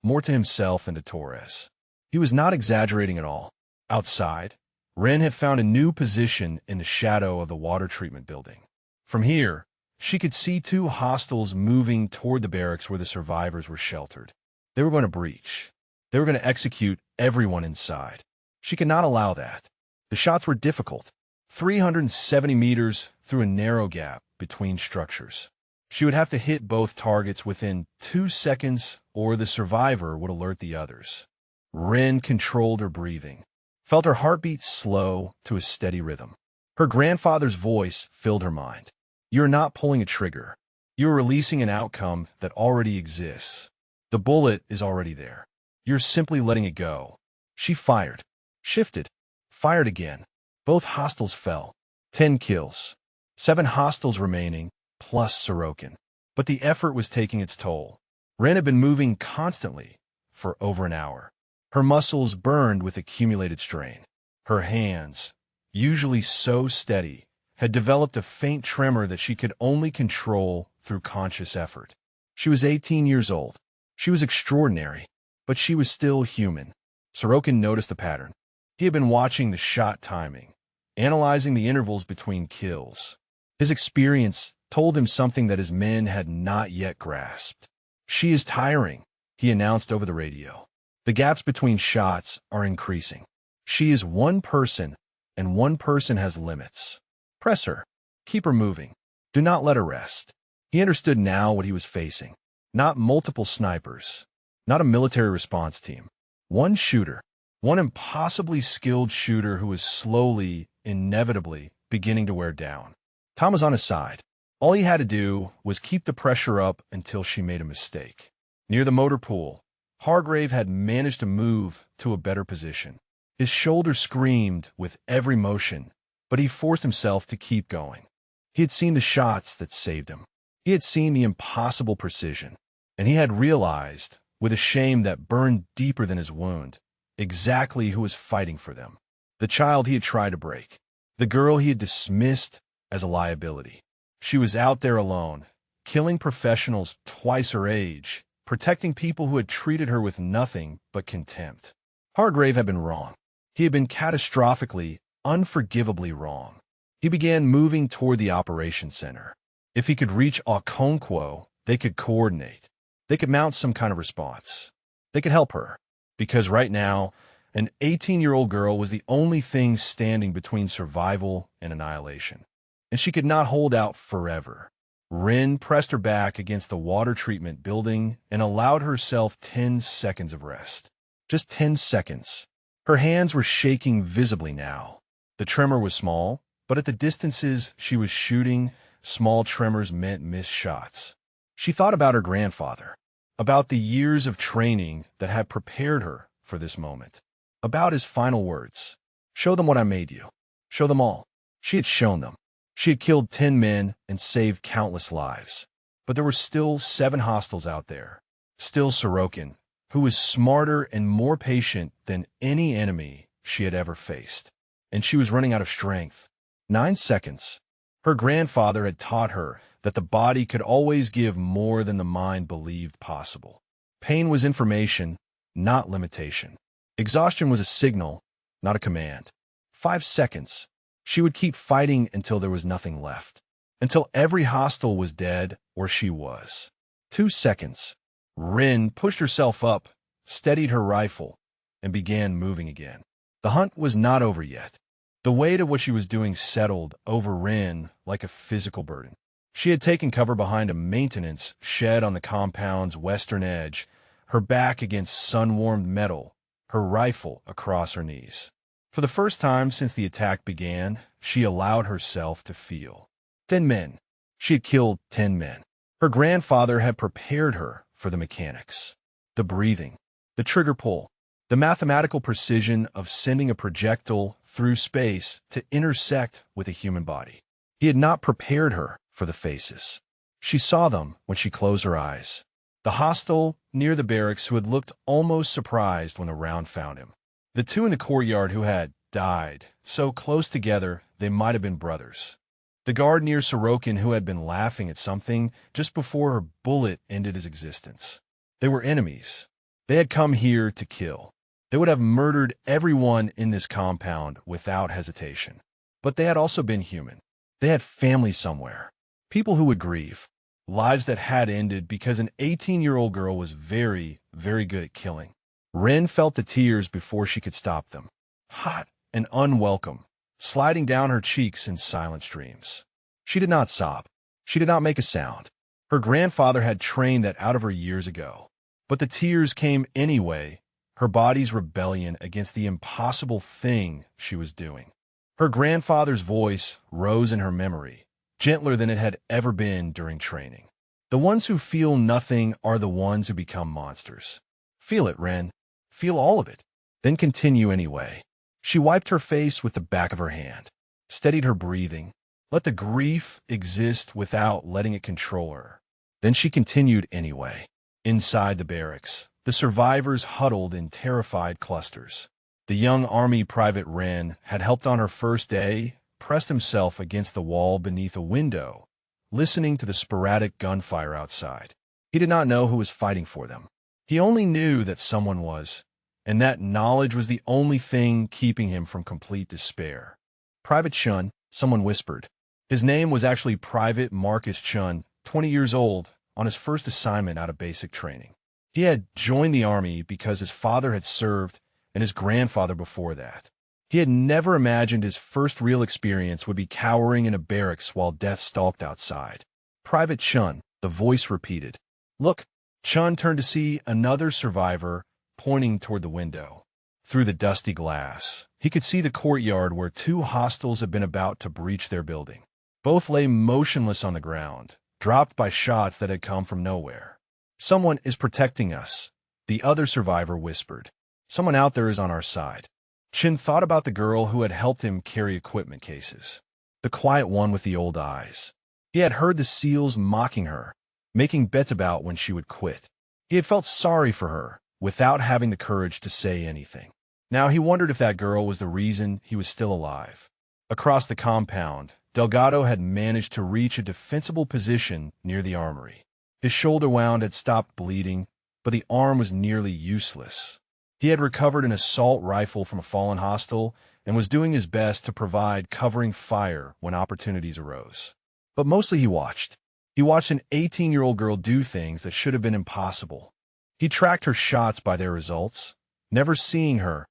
more to himself than to Torres. He was not exaggerating at all. Outside, Ren had found a new position in the shadow of the water treatment building. From here, she could see 2 hostiles moving toward the barracks where the survivors were sheltered. They were going to breach. They were going to execute everyone inside. She could not allow that. The shots were difficult, 370 meters through a narrow gap between structures. She would have to hit both targets within 2 seconds, or the survivor would alert the others. Ren controlled her breathing, felt her heartbeat slow to a steady rhythm. Her grandfather's voice filled her mind. "You're not pulling a trigger. You're releasing an outcome that already exists. The bullet is already there. You're simply letting it go." She fired, shifted, fired again. Both hostiles fell. 10 kills. 7 hostiles remaining, plus Sorokin. But the effort was taking its toll. Ren had been moving constantly for over an hour. Her muscles burned with accumulated strain. Her hands, usually so steady, had developed a faint tremor that she could only control through conscious effort. She was 18 years old. She was extraordinary, but she was still human. Sorokin noticed the pattern. He had been watching the shot timing, analyzing the intervals between kills. His experience told him something that his men had not yet grasped. "She is tiring," he announced over the radio. "The gaps between shots are increasing. She is one person, and one person has limits. Press her. Keep her moving. Do not let her rest." He understood now what he was facing. Not multiple snipers. Not a military response team. One shooter. One impossibly skilled shooter who was slowly, inevitably, beginning to wear down. Tom was on his side. All he had to do was keep the pressure up until she made a mistake. Near the motor pool, Hargrave had managed to move to a better position. His shoulder screamed with every motion, but he forced himself to keep going. He had seen the shots that saved him. He had seen the impossible precision, and he had realized, with a shame that burned deeper than his wound, exactly who was fighting for them. The child he had tried to break. The girl he had dismissed as a liability. She was out there alone, killing professionals twice her age, protecting people who had treated her with nothing but contempt. Hargrave had been wrong. He had been catastrophically, unforgivably wrong. He began moving toward the operations center. If he could reach Okonkwo, they could coordinate. They could mount some kind of response. They could help her. Because right now, an 18-year-old girl was the only thing standing between survival and annihilation. And she could not hold out forever. Rin pressed her back against the water treatment building and allowed herself 10 seconds of rest. Just 10 seconds. Her hands were shaking visibly now. The tremor was small, but at the distances she was shooting, small tremors meant missed shots. She thought about her grandfather, about the years of training that had prepared her for this moment, about his final words. Show them what I made you. Show them all. She had shown them. She had killed 10 men and saved countless lives. But there were still 7 hostiles out there. Still Sorokin, who was smarter and more patient than any enemy she had ever faced. And she was running out of strength. 9 seconds. Her grandfather had taught her that the body could always give more than the mind believed possible. Pain was information, not limitation. Exhaustion was a signal, not a command. 5 seconds. She would keep fighting until there was nothing left. Until every hostile was dead, or she was. 2 seconds. Rin pushed herself up, steadied her rifle, and began moving again. The hunt was not over yet. The weight of what she was doing settled over Rin like a physical burden. She had taken cover behind a maintenance shed on the compound's western edge, her back against sun-warmed metal, her rifle across her knees. For the first time since the attack began, she allowed herself to feel. 10 men. She had killed 10 men. Her grandfather had prepared her for the mechanics, the breathing, the trigger pull, the mathematical precision of sending a projectile through space to intersect with a human body. He had not prepared her for the faces. She saw them when she closed her eyes. The hostile near the barracks who had looked almost surprised when the round found him. The 2 in the courtyard who had died, so close together they might have been brothers. The guard near Sorokin who had been laughing at something just before her bullet ended his existence. They were enemies. They had come here to kill. They would have murdered everyone in this compound without hesitation. But they had also been human. They had family somewhere. People who would grieve. Lives that had ended because an 18-year-old girl was very, very good at killing. Rin felt the tears before she could stop them. Hot and unwelcome, sliding down her cheeks in silent streams. She did not sob. She did not make a sound. Her grandfather had trained that out of her years ago. But the tears came anyway, her body's rebellion against the impossible thing she was doing. Her grandfather's voice rose in her memory, gentler than it had ever been during training. The ones who feel nothing are the ones who become monsters. Feel it, Ren. Feel all of it. Then continue anyway. She wiped her face with the back of her hand, steadied her breathing, let the grief exist without letting it control her. Then she continued anyway. Inside the barracks, the survivors huddled in terrified clusters. The young Army Private Ren had helped on her first day, pressed himself against the wall beneath a window, listening to the sporadic gunfire outside. He did not know who was fighting for them. He only knew that someone was, and that knowledge was the only thing keeping him from complete despair. Private Chun, someone whispered. His name was actually Private Marcus Chun, 20 years old, on his first assignment out of basic training. He had joined the army because his father had served and his grandfather before that. He had never imagined his first real experience would be cowering in a barracks while death stalked outside. Private Chun, the voice repeated. Look, Chun turned to see another survivor pointing toward the window. Through the dusty glass, he could see the courtyard where 2 hostiles had been about to breach their building. Both lay motionless on the ground, dropped by shots that had come from nowhere. Someone is protecting us, the other survivor whispered. Someone out there is on our side. Chin thought about the girl who had helped him carry equipment cases. The quiet one with the old eyes. He had heard the SEALs mocking her, making bets about when she would quit. He had felt sorry for her, without having the courage to say anything. Now he wondered if that girl was the reason he was still alive. Across the compound, Delgado had managed to reach a defensible position near the armory. His shoulder wound had stopped bleeding, but the arm was nearly useless. He had recovered an assault rifle from a fallen hostile and was doing his best to provide covering fire when opportunities arose. But mostly he watched. He watched an 18-year-old girl do things that should have been impossible. He tracked her shots by their results, never seeing her,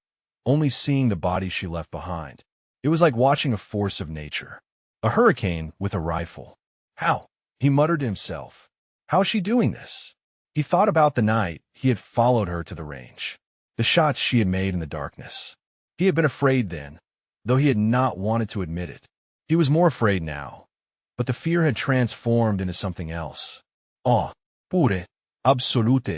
only seeing the body she left behind. It was like watching a force of nature. A hurricane with a rifle. How? He muttered to himself. How is she doing this? He thought about the night he had followed her to the range, the shots she had made in the darkness. He had been afraid then, though he had not wanted to admit it. He was more afraid now, but the fear had transformed into something else. Awe, pure, absolute.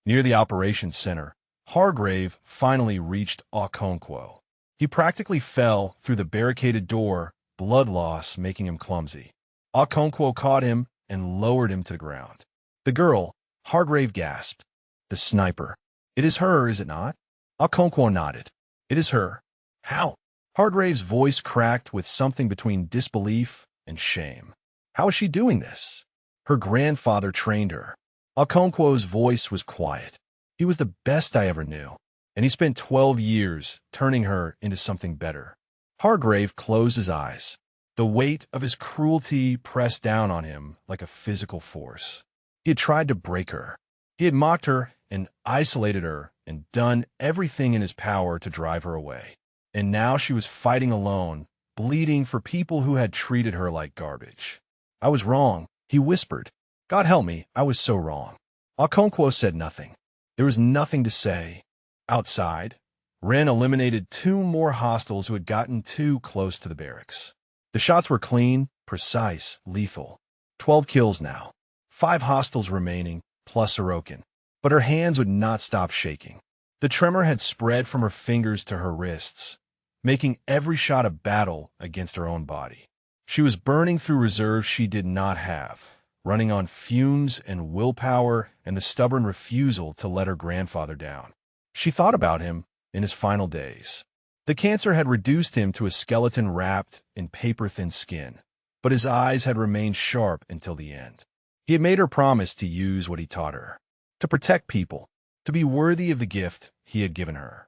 Near the operations center, Hargrave finally reached Okonkwo. He practically fell through the barricaded door, blood loss making him clumsy. Okonkwo caught him and lowered him to the ground. The girl, Hargrave gasped. The sniper. It is her, is it not? Okonkwo nodded. It is her. How? Hargrave's voice cracked with something between disbelief and shame. How is she doing this? Her grandfather trained her. Okonkwo's voice was quiet. He was the best I ever knew, and he spent 12 years turning her into something better. Hargrave closed his eyes. The weight of his cruelty pressed down on him like a physical force. He had tried to break her. He had mocked her and isolated her and done everything in his power to drive her away. And now she was fighting alone, bleeding for people who had treated her like garbage. I was wrong, he whispered. God help me, I was so wrong. Okonkwo said nothing. There was nothing to say. Outside, Ren eliminated 2 more hostiles who had gotten too close to the barracks. The shots were clean, precise, lethal. 12 kills now. 5 hostiles remaining, plus Sorokin. But her hands would not stop shaking. The tremor had spread from her fingers to her wrists, making every shot a battle against her own body. She was burning through reserves she did not have, running on fumes and willpower and the stubborn refusal to let her grandfather down. She thought about him in his final days. The cancer had reduced him to a skeleton wrapped in paper-thin skin, but his eyes had remained sharp until the end. He had made her promise to use what he taught her, to protect people, to be worthy of the gift he had given her.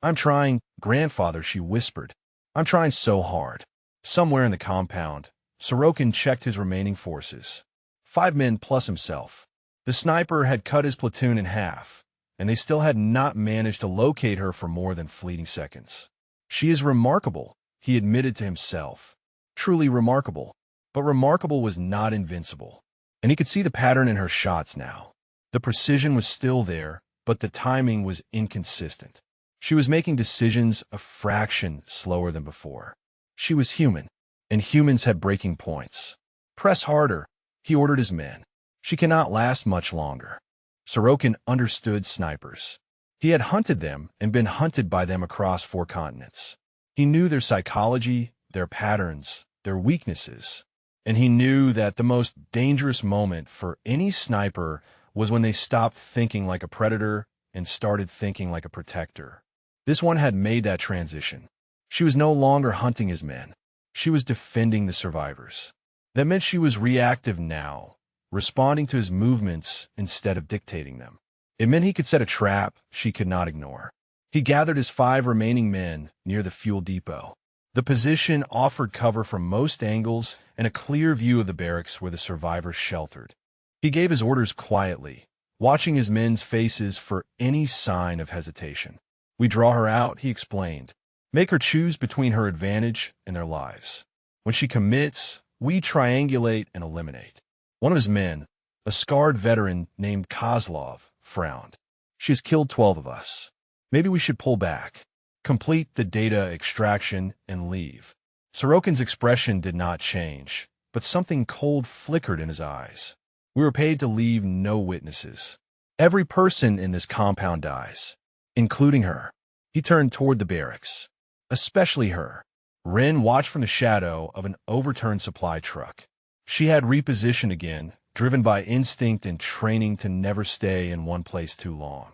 I'm trying, grandfather, she whispered. I'm trying so hard. Somewhere in the compound, Sorokin checked his remaining forces. 5 men plus himself. The sniper had cut his platoon in half, and they still had not managed to locate her for more than fleeting seconds. She is remarkable, he admitted to himself. Truly remarkable. But remarkable was not invincible. And he could see the pattern in her shots now. The precision was still there, but the timing was inconsistent. She was making decisions a fraction slower than before. She was human, and humans had breaking points. Press harder, he ordered his men. She cannot last much longer. Sorokin understood snipers. He had hunted them and been hunted by them across 4 continents. He knew their psychology, their patterns, their weaknesses, and he knew that the most dangerous moment for any sniper was when they stopped thinking like a predator and started thinking like a protector. This one had made that transition. She was no longer hunting his men. She was defending the survivors. That meant she was reactive now, responding to his movements instead of dictating them. It meant he could set a trap she could not ignore. He gathered his 5 remaining men near the fuel depot. The position offered cover from most angles and a clear view of the barracks where the survivors sheltered. He gave his orders quietly, watching his men's faces for any sign of hesitation. We draw her out, he explained. Make her choose between her advantage and their lives. When she commits, we triangulate and eliminate. One of his men, a scarred veteran named Kozlov, frowned. She has killed 12 of us. Maybe we should pull back, complete the data extraction, and leave. Sorokin's expression did not change, but something cold flickered in his eyes. We were paid to leave no witnesses. Every person in this compound dies, including her. He turned toward the barracks. Especially her. Ren watched from the shadow of an overturned supply truck. She had repositioned again, driven by instinct and training to never stay in one place too long.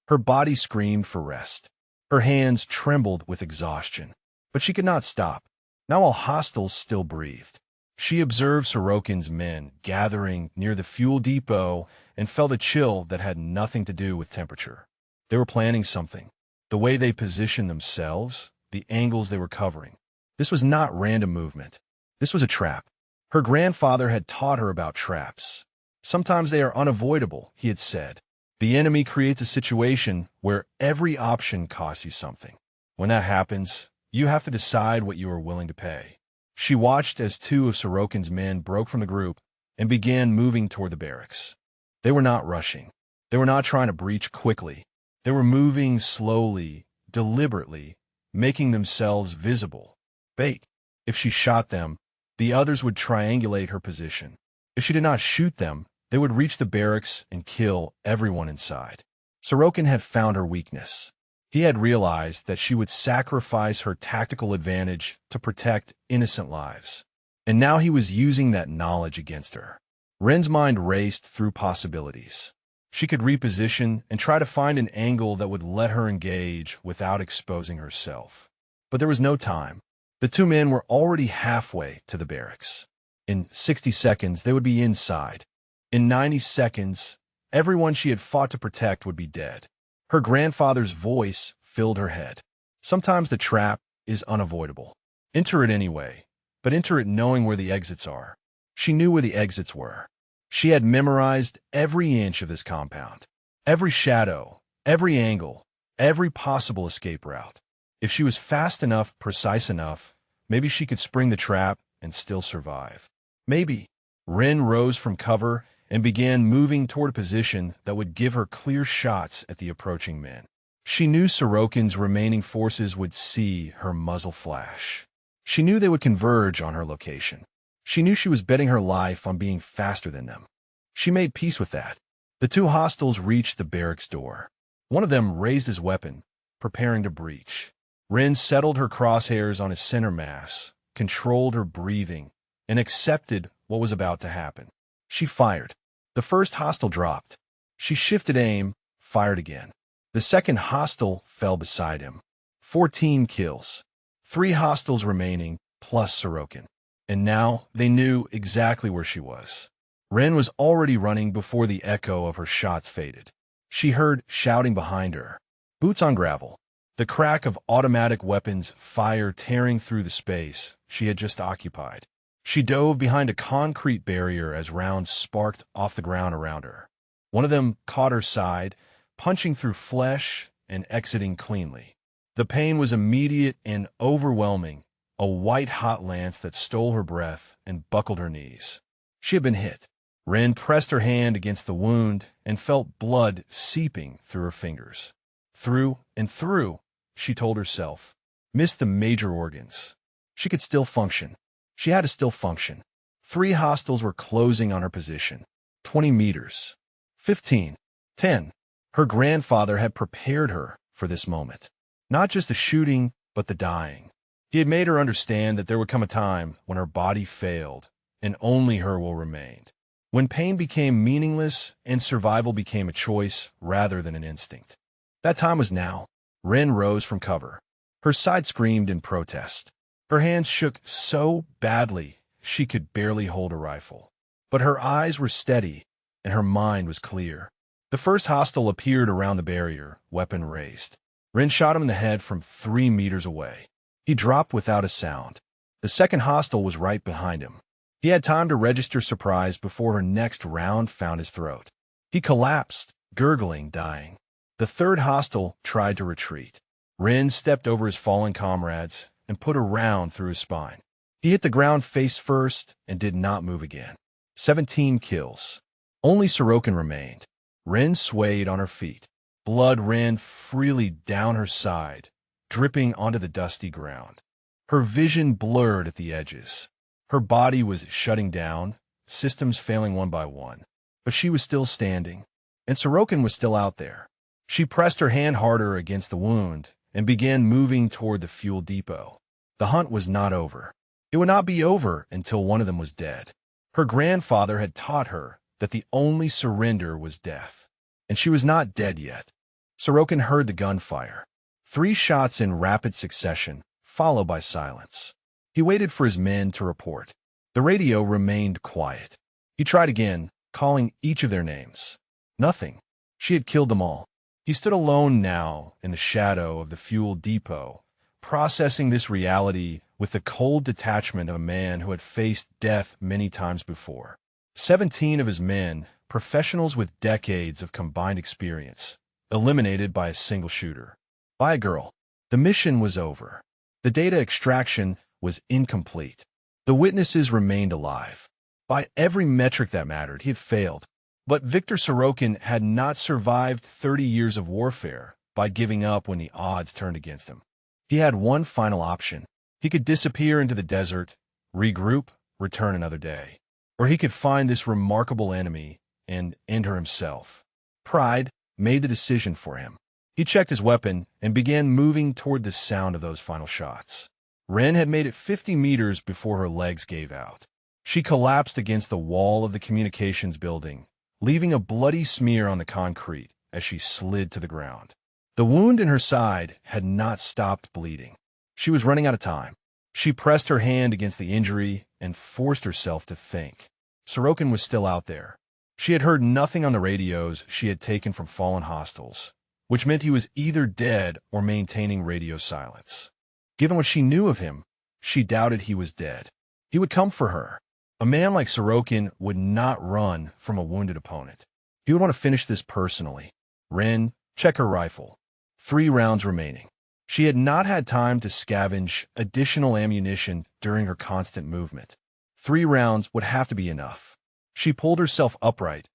Her body screamed for rest. Her hands trembled with exhaustion. But she could not stop. Now all hostiles still breathed. She observed Sorokin's men gathering near the fuel depot and felt a chill that had nothing to do with temperature. They were planning something. The way they positioned themselves, the angles they were covering. This was not random movement. This was a trap. Her grandfather had taught her about traps. Sometimes they are unavoidable, he had said. The enemy creates a situation where every option costs you something. When that happens, you have to decide what you are willing to pay. She watched as two of Sorokin's men broke from the group and began moving toward the barracks. They were not rushing. They were not trying to breach quickly. They were moving slowly, deliberately, making themselves visible. Bait. If she shot them, the others would triangulate her position. If she did not shoot them, they would reach the barracks and kill everyone inside. Sorokin had found her weakness. He had realized that she would sacrifice her tactical advantage to protect innocent lives. And now he was using that knowledge against her. Ren's mind raced through possibilities. She could reposition and try to find an angle that would let her engage without exposing herself. But there was no time. The two men were already halfway to the barracks. In 60 seconds, they would be inside. In 90 seconds, everyone she had fought to protect would be dead. Her grandfather's voice filled her head. Sometimes the trap is unavoidable. Enter it anyway, but enter it knowing where the exits are. She knew where the exits were. She had memorized every inch of this compound, every shadow, every angle, every possible escape route. If she was fast enough, precise enough, maybe she could spring the trap and still survive. Maybe. Ren rose from cover and began moving toward a position that would give her clear shots at the approaching men. She knew Sorokin's remaining forces would see her muzzle flash. She knew they would converge on her location. She knew she was betting her life on being faster than them. She made peace with that. The two hostiles reached the barracks door. One of them raised his weapon, preparing to breach. Ren settled her crosshairs on his center mass, controlled her breathing, and accepted what was about to happen. She fired. The first hostile dropped. She shifted aim, fired again. The second hostile fell beside him. 14 kills. 3 hostiles remaining, plus Sorokin. And now they knew exactly where she was. Ren was already running before the echo of her shots faded. She heard shouting behind her. Boots on gravel. The crack of automatic weapons fire tearing through the space she had just occupied. She dove behind a concrete barrier as rounds sparked off the ground around her. One of them caught her side, punching through flesh and exiting cleanly. The pain was immediate and overwhelming, a white-hot lance that stole her breath and buckled her knees. She had been hit. Ren pressed her hand against the wound and felt blood seeping through her fingers. Through and through, she told herself. Missed the major organs. She could still function. She had to still function. 3 hostiles were closing on her position. 20 meters. 15. 10. Her grandfather had prepared her for this moment. Not just the shooting, but the dying. He had made her understand that there would come a time when her body failed, and only her will remain. When pain became meaningless and survival became a choice rather than an instinct. That time was now. Ren rose from cover. Her side screamed in protest. Her hands shook so badly she could barely hold a rifle. But her eyes were steady, and her mind was clear. The first hostile appeared around the barrier, weapon raised. Ren shot him in the head from 3 meters away. He dropped without a sound. The second hostile was right behind him. He had time to register surprise before her next round found his throat. He collapsed, gurgling, dying. The third hostile tried to retreat. Ren stepped over his fallen comrades and put a round through his spine. He hit the ground face first and did not move again. 17 kills. Only Sorokin remained. Ren swayed on her feet. Blood ran freely down her side, dripping onto the dusty ground. Her vision blurred at the edges. Her body was shutting down, systems failing one by one. But she was still standing, and Sorokin was still out there. She pressed her hand harder against the wound and began moving toward the fuel depot. The hunt was not over. It would not be over until one of them was dead. Her grandfather had taught her that the only surrender was death, and she was not dead yet. Sorokin heard the gunfire. 3 shots in rapid succession, followed by silence. He waited for his men to report. The radio remained quiet. He tried again, calling each of their names. Nothing. She had killed them all. He stood alone now in the shadow of the fuel depot, processing this reality with the cold detachment of a man who had faced death many times before. 17 of his men, professionals with decades of combined experience, eliminated by a single shooter. By a girl. The mission was over. The data extraction was incomplete. The witnesses remained alive. By every metric that mattered, he had failed. But Viktor Sorokin had not survived 30 years of warfare by giving up when the odds turned against him. He had one final option. He could disappear into the desert, regroup, return another day. Or he could find this remarkable enemy and end her himself. Pride made the decision for him. He checked his weapon and began moving toward the sound of those final shots. Ren had made it 50 meters before her legs gave out. She collapsed against the wall of the communications building, leaving a bloody smear on the concrete as she slid to the ground. The wound in her side had not stopped bleeding. She was running out of time. She pressed her hand against the injury and forced herself to think. Sorokin was still out there. She had heard nothing on the radios she had taken from fallen hostiles, which meant he was either dead or maintaining radio silence. Given what she knew of him, she doubted he was dead. He would come for her. A man like Sorokin would not run from a wounded opponent. He would want to finish this personally. Ren, check her rifle. 3 rounds remaining. She had not had time to scavenge additional ammunition during her constant movement. 3 rounds would have to be enough. She pulled herself upright,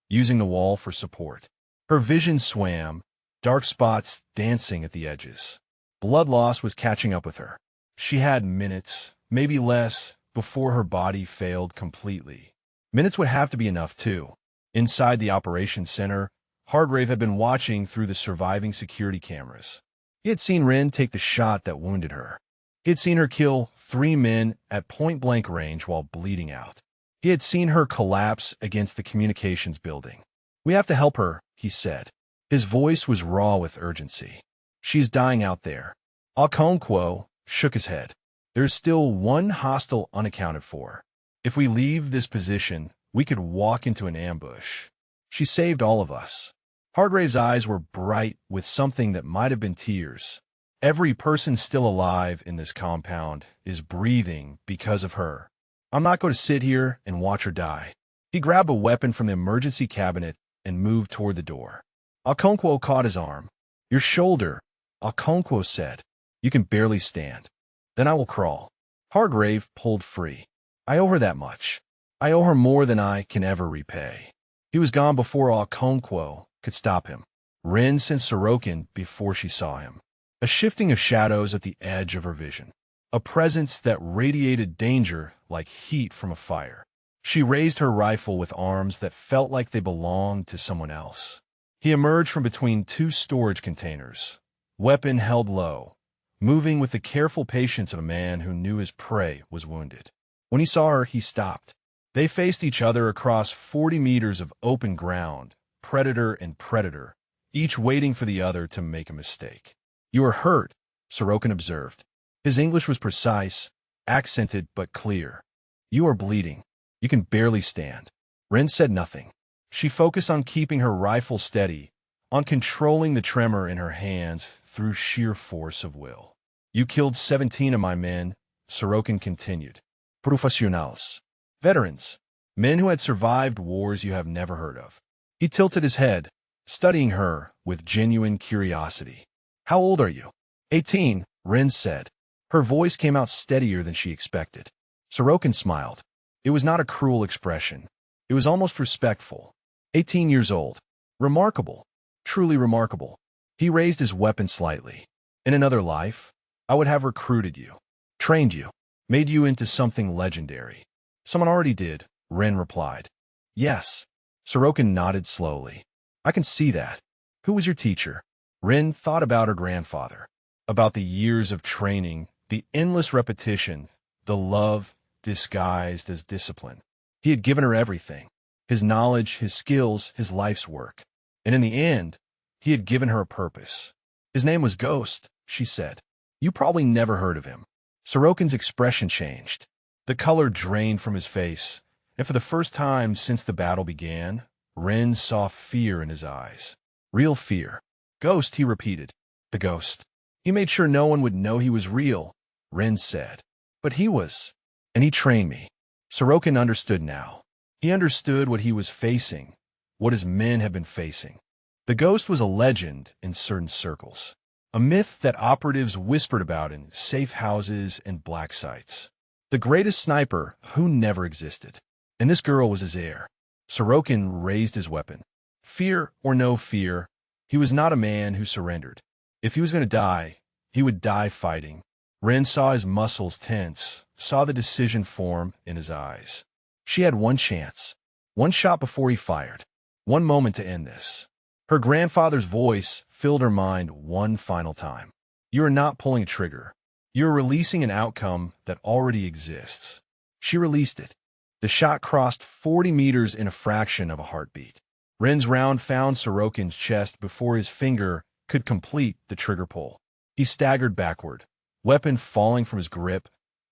using the wall for support. Her vision swam, dark spots dancing at the edges. Blood loss was catching up with her. She had minutes, maybe less, before her body failed completely. Minutes would have to be enough, too. Inside the operations center, Hargrave had been watching through the surviving security cameras. He had seen Ren take the shot that wounded her. He had seen her kill 3 men at point-blank range while bleeding out. He had seen her collapse against the communications building. "We have to help her," he said. His voice was raw with urgency. "She's dying out there." Okonkwo shook his head. "There's still one hostile unaccounted for. If we leave this position, we could walk into an ambush. She saved all of us." Hargrave's eyes were bright with something that might have been tears. "Every person still alive in this compound is breathing because of her. I'm not going to sit here and watch her die." He grabbed a weapon from the emergency cabinet and moved toward the door. Okonkwo caught his arm. "Your shoulder," Okonkwo said. "You can barely stand." "Then I will crawl." Hargrave pulled free. "I owe her that much. I owe her more than I can ever repay." He was gone before Okonkwo could stop him. Ren sensed Sorokin before she saw him. A shifting of shadows at the edge of her vision. A presence that radiated danger like heat from a fire. She raised her rifle with arms that felt like they belonged to someone else. He emerged from between 2 storage containers, weapon held low, moving with the careful patience of a man who knew his prey was wounded. When he saw her, he stopped. They faced each other across 40 meters of open ground, predator and predator, each waiting for the other to make a mistake. "You are hurt," Sorokin observed. His English was precise, accented but clear. "You are bleeding. You can barely stand." Ren said nothing. She focused on keeping her rifle steady, on controlling the tremor in her hands through sheer force of will. "You killed 17 of my men," Sorokin continued. "Profesionals. Veterans. Men who had survived wars you have never heard of." He tilted his head, studying her with genuine curiosity. "How old are you?" 18, Ren said. Her voice came out steadier than she expected. Sorokin smiled. It was not a cruel expression. It was almost respectful. 18 years old. Remarkable. Truly remarkable. He raised his weapon slightly. "In another life, I would have recruited you, trained you, made you into something legendary." "Someone already did," Ren replied. "Yes." Sorokin nodded slowly. "I can see that. Who was your teacher?" Ren thought about her grandfather, about the years of training, the endless repetition, the love disguised as discipline. He had given her everything, his knowledge, his skills, his life's work. And in the end, he had given her a purpose. "His name was Ghost," she said. "You probably never heard of him." Sorokin's expression changed. The color drained from his face, and for the first time since the battle began, Ren saw fear in his eyes. Real fear. "Ghost," he repeated. "The ghost." He made sure no one would know he was real, Rin said. But he was. And he trained me. Sorokin understood now. He understood what he was facing, what his men had been facing. The ghost was a legend in certain circles, a myth that operatives whispered about in safe houses and black sites. The greatest sniper who never existed. And this girl was his heir. Sorokin raised his weapon. Fear or no fear, he was not a man who surrendered. If he was going to die, he would die fighting. Ren saw his muscles tense, saw the decision form in his eyes. She had one chance, one shot before he fired, one moment to end this. Her grandfather's voice filled her mind one final time. You are not pulling a trigger. You are releasing an outcome that already exists. She released it. The shot crossed 40 meters in a fraction of a heartbeat. Ren's round found Sorokin's chest before his finger could complete the trigger pull. He staggered backward, weapon falling from his grip,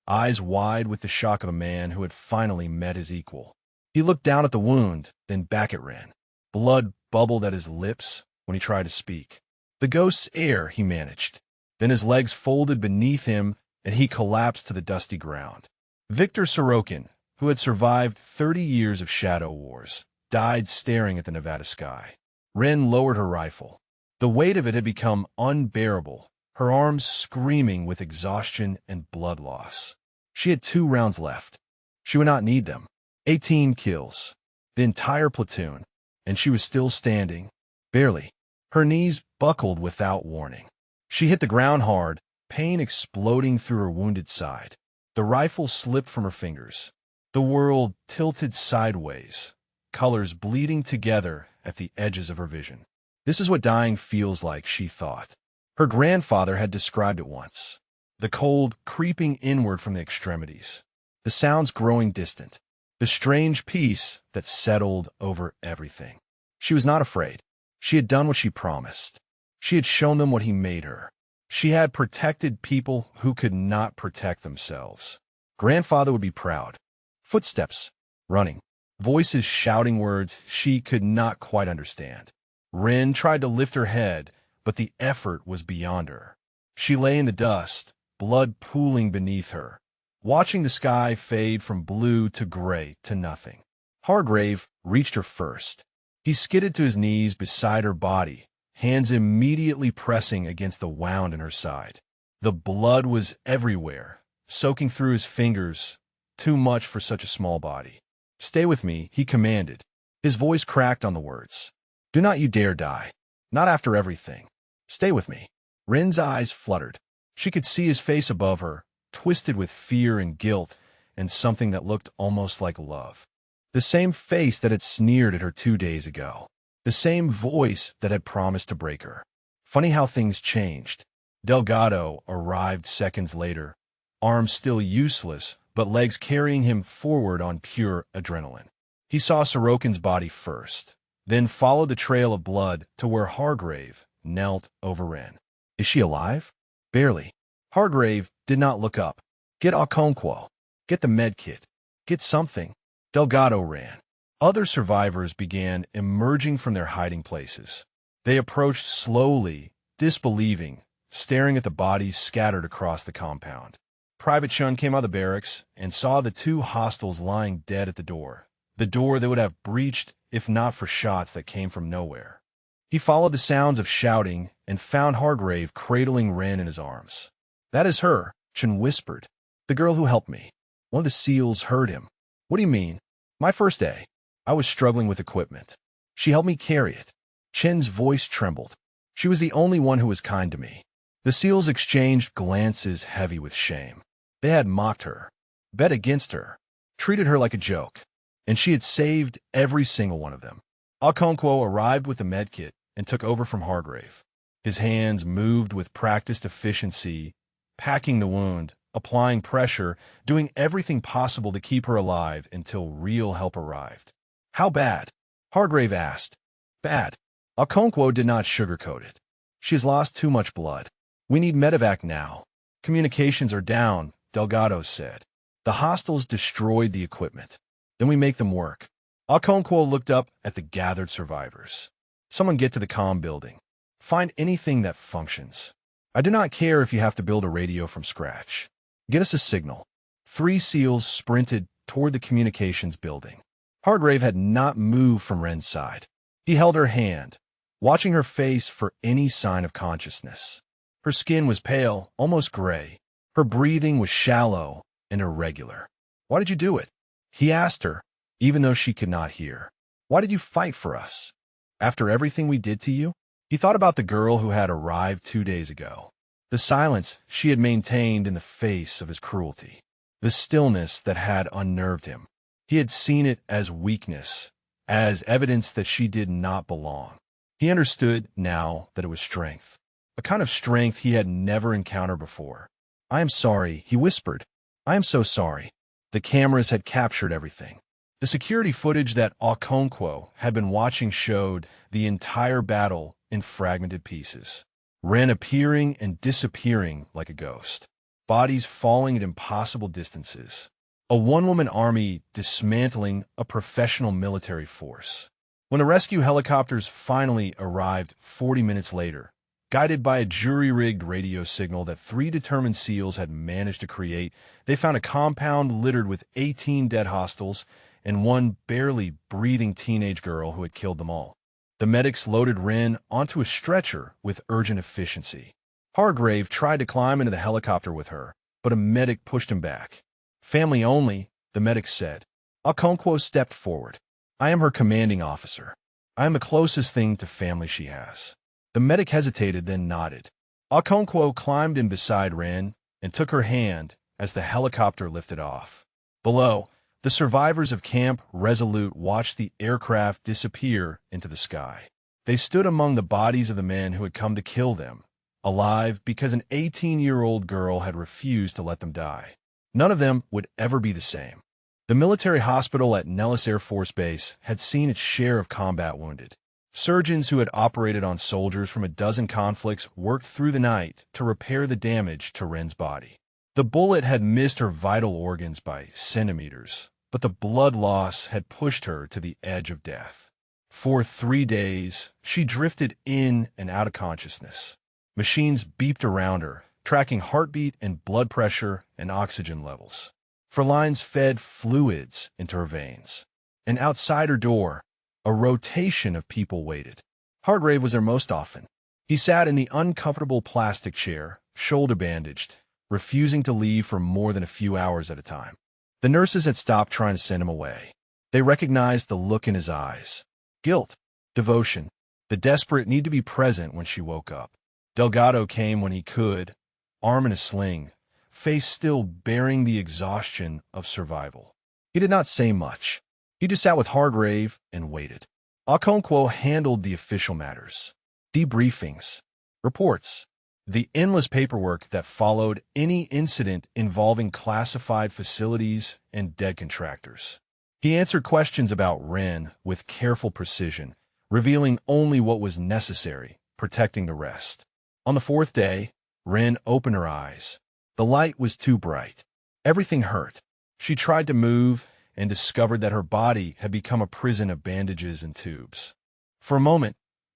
eyes wide with the shock of a man who had finally met his equal. He looked down at the wound, then back at Ren. Blood bubbled at his lips when he tried to speak. The ghost's air, he managed. Then his legs folded beneath him, and he collapsed to the dusty ground. Victor Sorokin, who had survived 30 years of shadow wars, died staring at the Nevada sky. Ren lowered her rifle. The weight of it had become unbearable, her arms screaming with exhaustion and blood loss. She had 2 rounds left. She would not need them. 18 kills. The entire platoon. And she was still standing. Barely. Her knees buckled without warning. She hit the ground hard, pain exploding through her wounded side. The rifle slipped from her fingers. The world tilted sideways, colors bleeding together at the edges of her vision. This is what dying feels like, she thought. Her grandfather had described it once. The cold creeping inward from the extremities. The sounds growing distant. The strange peace that settled over everything. She was not afraid. She had done what she promised. She had shown them what he made her. She had protected people who could not protect themselves. Grandfather would be proud. Footsteps, running, voices shouting words she could not quite understand. Rin tried to lift her head, but the effort was beyond her. She lay in the dust, blood pooling beneath her, watching the sky fade from blue to gray to nothing. Hargrave reached her first. He skidded to his knees beside her body, hands immediately pressing against the wound in her side. The blood was everywhere, soaking through his fingers, too much for such a small body. Stay with me, he commanded. His voice cracked on the words. Do not you dare die. Not after everything. Stay with me. Rin's eyes fluttered. She could see his face above her, twisted with fear and guilt, and something that looked almost like love. The same face that had sneered at her 2 days ago. The same voice that had promised to break her. Funny how things changed. Delgado arrived seconds later, arms still useless, but legs carrying him forward on pure adrenaline. He saw Sorokin's body first, then followed the trail of blood to where Hargrave knelt over Ren. Is she alive? Barely. Hargrave did not look up. Get Okonkwo. Get the med kit. Get something. Delgado ran. Other survivors began emerging from their hiding places. They approached slowly, disbelieving, staring at the bodies scattered across the compound. Private Chun came out of the barracks and saw the 2 hostiles lying dead at the door they would have breached if not for shots that came from nowhere. He followed the sounds of shouting and found Hargrave cradling Ren in his arms. That is her, Chun whispered. The girl who helped me. One of the SEALs heard him. What do you mean? My first day. I was struggling with equipment. She helped me carry it. Chen's voice trembled. She was the only one who was kind to me. The SEALs exchanged glances heavy with shame. They had mocked her, bet against her, treated her like a joke, and she had saved every single one of them. Okonkwo arrived with the medkit and took over from Hargrave. His hands moved with practiced efficiency, packing the wound, applying pressure, doing everything possible to keep her alive until real help arrived. How bad? Hargrave asked. Bad. Okonkwo did not sugarcoat it. She has lost too much blood. We need medevac now. Communications are down, Delgado said. The hostiles destroyed the equipment. Then we make them work. Okonkwo looked up at the gathered survivors. Someone get to the comm building. Find anything that functions. I do not care if you have to build a radio from scratch. Get us a signal. 3 SEALs sprinted toward the communications building. Hargrave had not moved from Wren's side. He held her hand, watching her face for any sign of consciousness. Her skin was pale, almost gray. Her breathing was shallow and irregular. Why did you do it? He asked her, even though she could not hear. Why did you fight for us? After everything we did to you? He thought about the girl who had arrived 2 days ago. The silence she had maintained in the face of his cruelty. The stillness that had unnerved him. He had seen it as weakness, as evidence that she did not belong. He understood now that it was strength. A kind of strength he had never encountered before. I am sorry, he whispered. I am so sorry. The cameras had captured everything. The security footage that Okonkwo had been watching showed the entire battle in fragmented pieces. Wren appearing and disappearing like a ghost. Bodies falling at impossible distances. A one-woman army dismantling a professional military force. When the rescue helicopters finally arrived 40 minutes later, guided by a jury-rigged radio signal that 3 determined SEALs had managed to create, they found a compound littered with 18 dead hostiles and 1 barely breathing teenage girl who had killed them all. The medics loaded Wren onto a stretcher with urgent efficiency. Hargrave tried to climb into the helicopter with her, but a medic pushed him back. Family only, the medic said. Okonkwo stepped forward. I am her commanding officer. I am the closest thing to family she has. The medic hesitated, then nodded. Okonkwo climbed in beside Wren and took her hand as the helicopter lifted off. Below, the survivors of Camp Resolute watched the aircraft disappear into the sky. They stood among the bodies of the men who had come to kill them, alive because an 18-year-old girl had refused to let them die. None of them would ever be the same. The military hospital at Nellis Air Force Base had seen its share of combat wounded. Surgeons who had operated on soldiers from a dozen conflicts worked through the night to repair the damage to Wren's body. The bullet had missed her vital organs by centimeters, but the blood loss had pushed her to the edge of death. For 3 days, she drifted in and out of consciousness. Machines beeped around her, tracking heartbeat and blood pressure and oxygen levels. For lines fed fluids into her veins. And outside her door, a rotation of people waited. Hargrave was there most often. He sat in the uncomfortable plastic chair, shoulder bandaged, refusing to leave for more than a few hours at a time. The nurses had stopped trying to send him away. They recognized the look in his eyes. Guilt, devotion, the desperate need to be present when she woke up. Delgado came when he could, arm in a sling, face still bearing the exhaustion of survival. He did not say much. He just sat with Hargrave and waited. Okonkwo handled the official matters. Debriefings, reports, the endless paperwork that followed any incident involving classified facilities and dead contractors. He answered questions about Wren with careful precision, revealing only what was necessary, protecting the rest. On the 4th day, Wren opened her eyes. The light was too bright. Everything hurt. She tried to move and discovered that her body had become a prison of bandages and tubes. For a moment,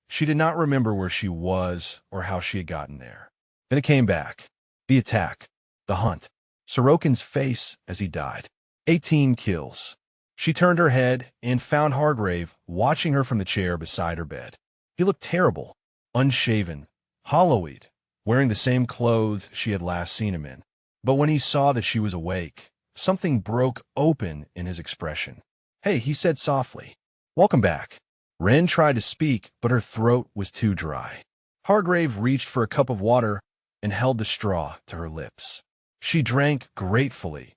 she did not remember where she was or how she had gotten there. Then it came back. The attack. The hunt. Sorokin's face as he died. 18 kills. She turned her head and found Hargrave watching her from the chair beside her bed. He looked terrible, unshaven, hollow-eyed, wearing the same clothes she had last seen him in. But when he saw that she was awake, something broke open in his expression. Hey, he said softly. Welcome back. Wren tried to speak, but her throat was too dry. Hargrave reached for a cup of water and held the straw to her lips. She drank gratefully,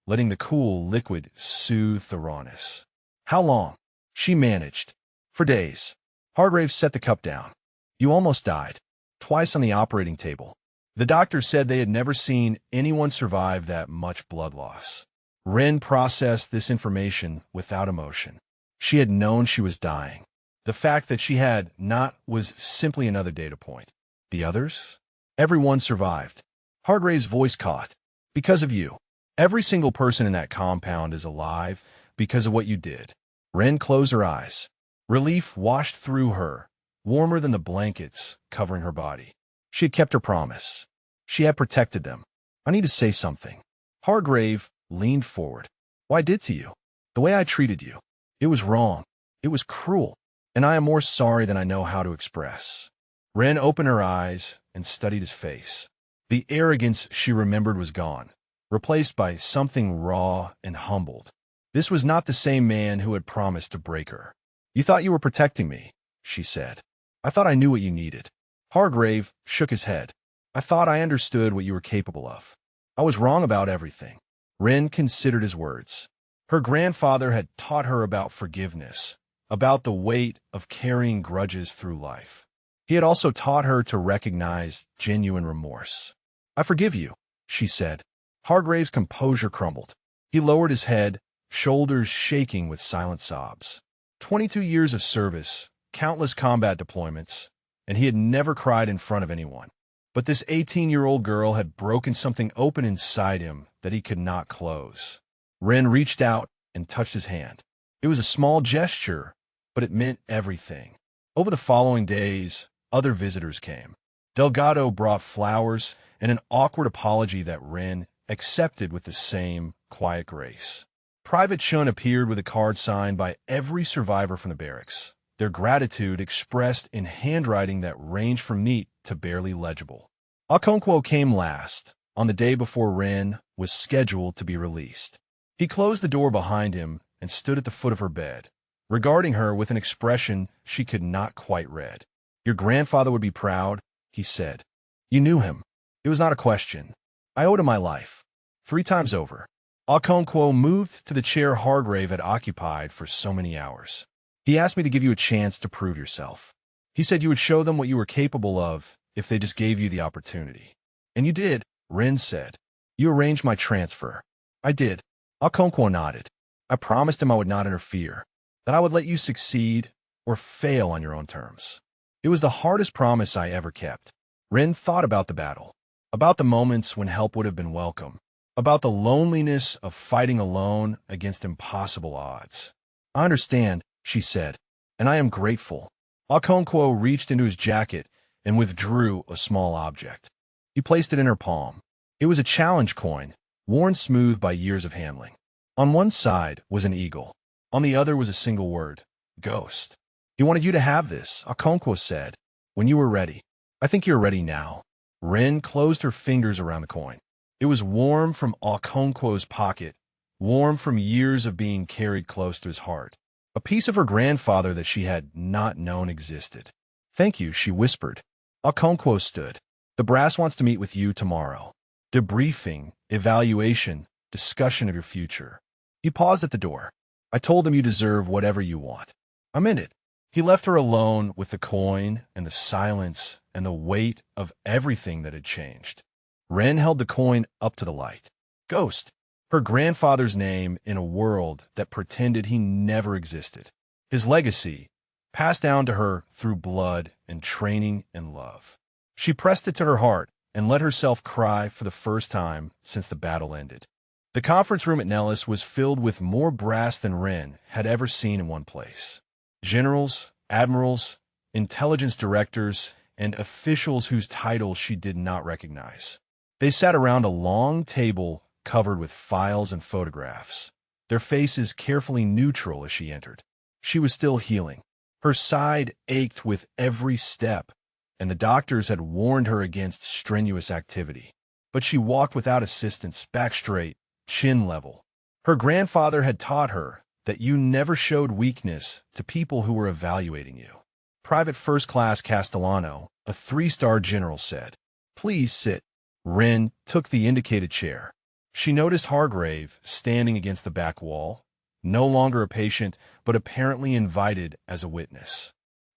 letting the cool liquid soothe the rawness. How long? She managed. For days. Hargrave set the cup down. You almost died. Twice on the operating table. The doctor said they had never seen anyone survive that much blood loss. Wren processed this information without emotion. She had known she was dying. The fact that she had not was simply another data point. The others? Everyone survived. Hargrave's voice caught. Because of you. Every single person in that compound is alive because of what you did. Wren closed her eyes. Relief washed through her, warmer than the blankets covering her body. She had kept her promise. She had protected them. I need to say something. Hargrave leaned forward. What I did to you, the way I treated you, it was wrong. It was cruel. And I am more sorry than I know how to express. Wren opened her eyes and studied his face. The arrogance she remembered was gone, replaced by something raw and humbled. This was not the same man who had promised to break her. You thought you were protecting me, she said. I thought I knew what you needed. Hargrave shook his head. I thought I understood what you were capable of. I was wrong about everything. Wren considered his words. Her grandfather had taught her about forgiveness, about the weight of carrying grudges through life. He had also taught her to recognize genuine remorse. I forgive you, she said. Hargrave's composure crumbled. He lowered his head, shoulders shaking with silent sobs. 22 years of service, countless combat deployments, and he had never cried in front of anyone. But this 18-year-old girl had broken something open inside him that he could not close. Wren reached out and touched his hand. It was a small gesture, but it meant everything. Over the following days, other visitors came. Delgado brought flowers and an awkward apology that Wren accepted with the same quiet grace. Private Chun appeared with a card signed by every survivor from the barracks, their gratitude expressed in handwriting that ranged from neat to barely legible. Okonkwo came last, on the day before Wren was scheduled to be released. He closed the door behind him and stood at the foot of her bed, regarding her with an expression she could not quite read. Your grandfather would be proud, he said. You knew him. It was not a question. I owed him my life. 3 times over. Okonkwo moved to the chair Hargrave had occupied for so many hours. He asked me to give you a chance to prove yourself. He said you would show them what you were capable of if they just gave you the opportunity. And you did, Wren said. You arranged my transfer. I did. Okonkwo nodded. I promised him I would not interfere, that I would let you succeed or fail on your own terms. It was the hardest promise I ever kept. Wren thought about the battle, about the moments when help would have been welcome, about the loneliness of fighting alone against impossible odds. I understand, she said, and I am grateful. Okonkwo reached into his jacket and withdrew a small object. He placed it in her palm. It was a challenge coin, worn smooth by years of handling. On one side was an eagle. On the other was a single word, ghost. He wanted you to have this, Okonkwo said, when you were ready. I think you're ready now. Wren closed her fingers around the coin. It was warm from Okonkwo's pocket, warm from years of being carried close to his heart. A piece of her grandfather that she had not known existed. Thank you, she whispered. Okonkwo stood. The brass wants to meet with you tomorrow. Debriefing, evaluation, discussion of your future. He paused at the door. I told them you deserve whatever you want. I'm in it. He left her alone with the coin and the silence and the weight of everything that had changed. Wren held the coin up to the light. Ghost. Her grandfather's name in a world that pretended he never existed. His legacy, passed down to her through blood and training and love. She pressed it to her heart and let herself cry for the first time since the battle ended. The conference room at Nellis was filled with more brass than Wren had ever seen in one place. Generals, admirals, intelligence directors, and officials whose titles she did not recognize. They sat around a long table covered with files and photographs, their faces carefully neutral as she entered. She was still healing. Her side ached with every step, and the doctors had warned her against strenuous activity. But she walked without assistance, back straight, chin level. Her grandfather had taught her that you never showed weakness to people who were evaluating you. Private First Class Castellano, a 3-star general, said, Please sit. Wren took the indicated chair. She noticed Hargrave standing against the back wall, no longer a patient, but apparently invited as a witness.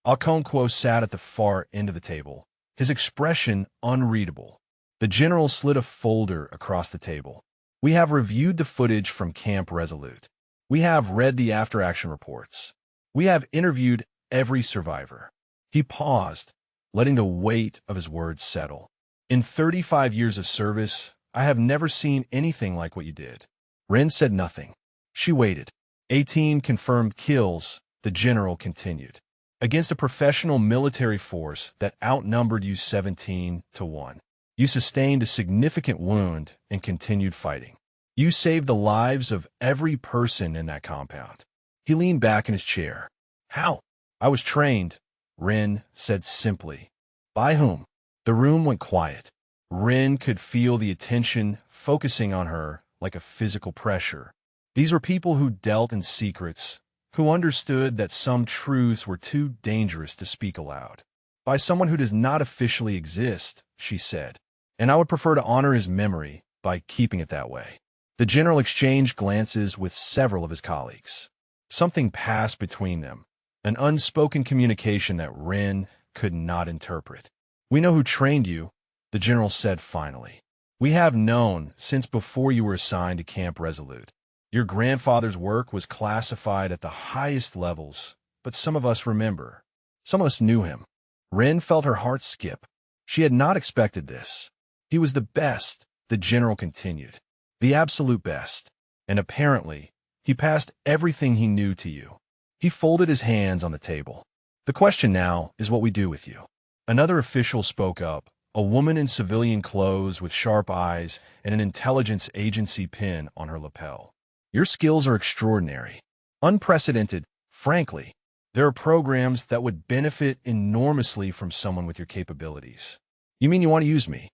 Okonkwo sat at the far end of the table, his expression unreadable. The general slid a folder across the table. We have reviewed the footage from Camp Resolute. We have read the after-action reports. We have interviewed every survivor. He paused, letting the weight of his words settle. In 35 years of service, I have never seen anything like what you did. Wren said nothing. She waited. 18 confirmed kills, the general continued. against a professional military force that outnumbered you 17-1. You sustained a significant wound and continued fighting. You saved the lives of every person in that compound. He leaned back in his chair. How? I was trained, Rin said simply. By whom? The room went quiet. Rin could feel the attention focusing on her like a physical pressure. These were people who dealt in secrets, who understood that some truths were too dangerous to speak aloud. By someone who does not officially exist, she said, and I would prefer to honor his memory by keeping it that way. The general exchanged glances with several of his colleagues. Something passed between them, an unspoken communication that Rin could not interpret. We know who trained you, the general said finally. We have known since before you were assigned to Camp Resolute. Your grandfather's work was classified at the highest levels, but some of us remember. Some of us knew him. Rin felt her heart skip. She had not expected this. He was the best, the general continued. The absolute best. And apparently, he passed everything he knew to you. He folded his hands on the table. The question now is what we do with you. Another official spoke up, a woman in civilian clothes with sharp eyes and an intelligence agency pin on her lapel. Your skills are extraordinary. Unprecedented, frankly. There are programs that would benefit enormously from someone with your capabilities. You mean you want to use me?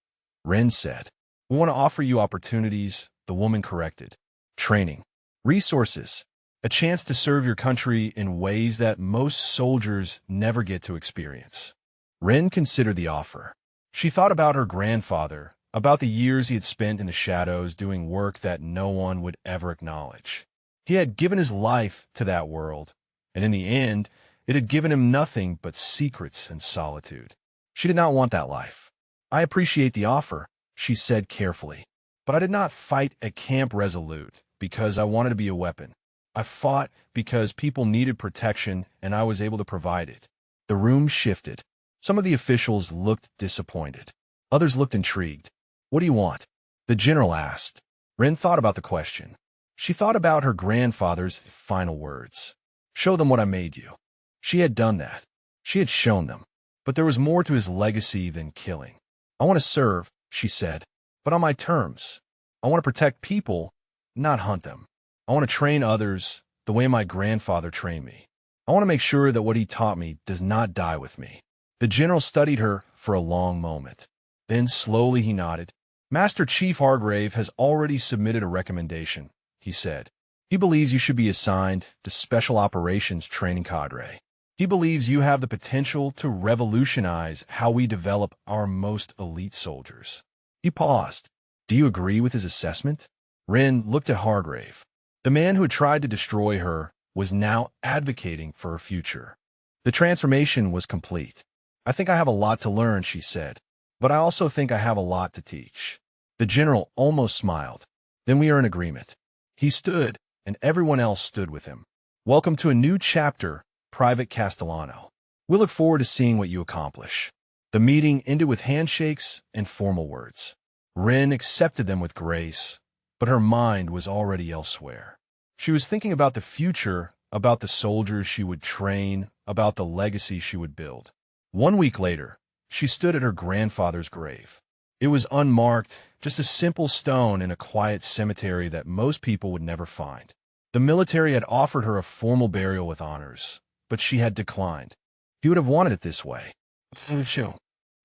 Ren said. We want to offer you opportunities, the woman corrected. Training. Resources. A chance to serve your country in ways that most soldiers never get to experience. Ren considered the offer. She thought about her grandfather, about the years he had spent in the shadows doing work that no one would ever acknowledge. He had given his life to that world, and in the end, it had given him nothing but secrets and solitude. She did not want that life. I appreciate the offer, she said carefully, but I did not fight at Camp Resolute because I wanted to be a weapon. I fought because people needed protection and I was able to provide it. The room shifted. Some of the officials looked disappointed. Others looked intrigued. What do you want? The general asked. Ren thought about the question. She thought about her grandfather's final words. Show them what I made you. She had done that. She had shown them. But there was more to his legacy than killing. I want to serve, she said, but on my terms. I want to protect people, not hunt them. I want to train others the way my grandfather trained me. I want to make sure that what he taught me does not die with me. The general studied her for a long moment. Then slowly he nodded. Master Chief Hargrave has already submitted a recommendation, he said. He believes you should be assigned to Special Operations Training Cadre. He believes you have the potential to revolutionize how we develop our most elite soldiers. He paused. Do you agree with his assessment? Ren looked at Hargrave. The man who had tried to destroy her was now advocating for her future. The transformation was complete. I think I have a lot to learn, she said, but I also think I have a lot to teach. The general almost smiled. Then we are in agreement. He stood, and everyone else stood with him. Welcome to a new chapter, Private Castellano. We look forward to seeing what you accomplish. The meeting ended with handshakes and formal words. Ren accepted them with grace, but her mind was already elsewhere. She was thinking about the future, about the soldiers she would train, about the legacy she would build. 1 week later, she stood at her grandfather's grave. It was unmarked, just a simple stone in a quiet cemetery that most people would never find. The military had offered her a formal burial with honors, but she had declined. He would have wanted it this way.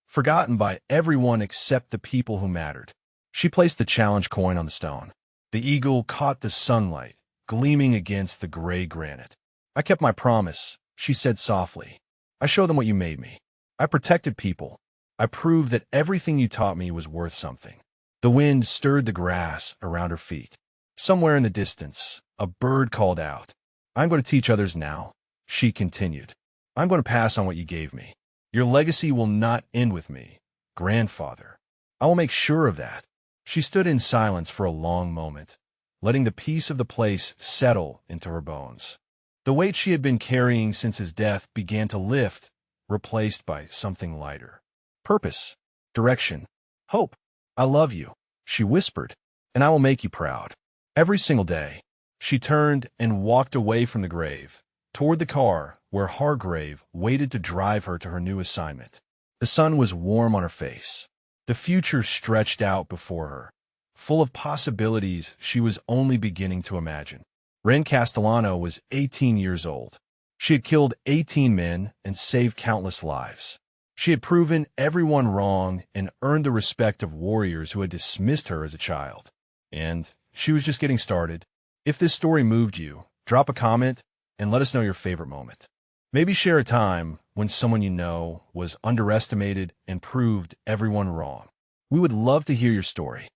Forgotten by everyone except the people who mattered. She placed the challenge coin on the stone. The eagle caught the sunlight, gleaming against the gray granite. I kept my promise, she said softly. I showed them what you made me. I protected people. I proved that everything you taught me was worth something. The wind stirred the grass around her feet. Somewhere in the distance, a bird called out. I'm going to teach others now, she continued. I'm going to pass on what you gave me. Your legacy will not end with me, grandfather. I will make sure of that. She stood in silence for a long moment, letting the peace of the place settle into her bones. The weight she had been carrying since his death began to lift, replaced by something lighter. Purpose, direction, hope. I love you, she whispered, and I will make you proud. Every single day. She turned and walked away from the grave, toward the car where Hargrave waited to drive her to her new assignment. The sun was warm on her face. The future stretched out before her, full of possibilities she was only beginning to imagine. Ren Castellano was 18 years old. She had killed 18 men and saved countless lives. She had proven everyone wrong and earned the respect of warriors who had dismissed her as a child. And she was just getting started. If this story moved you, drop a comment and let us know your favorite moment. Maybe share a time when someone you know was underestimated and proved everyone wrong. We would love to hear your story.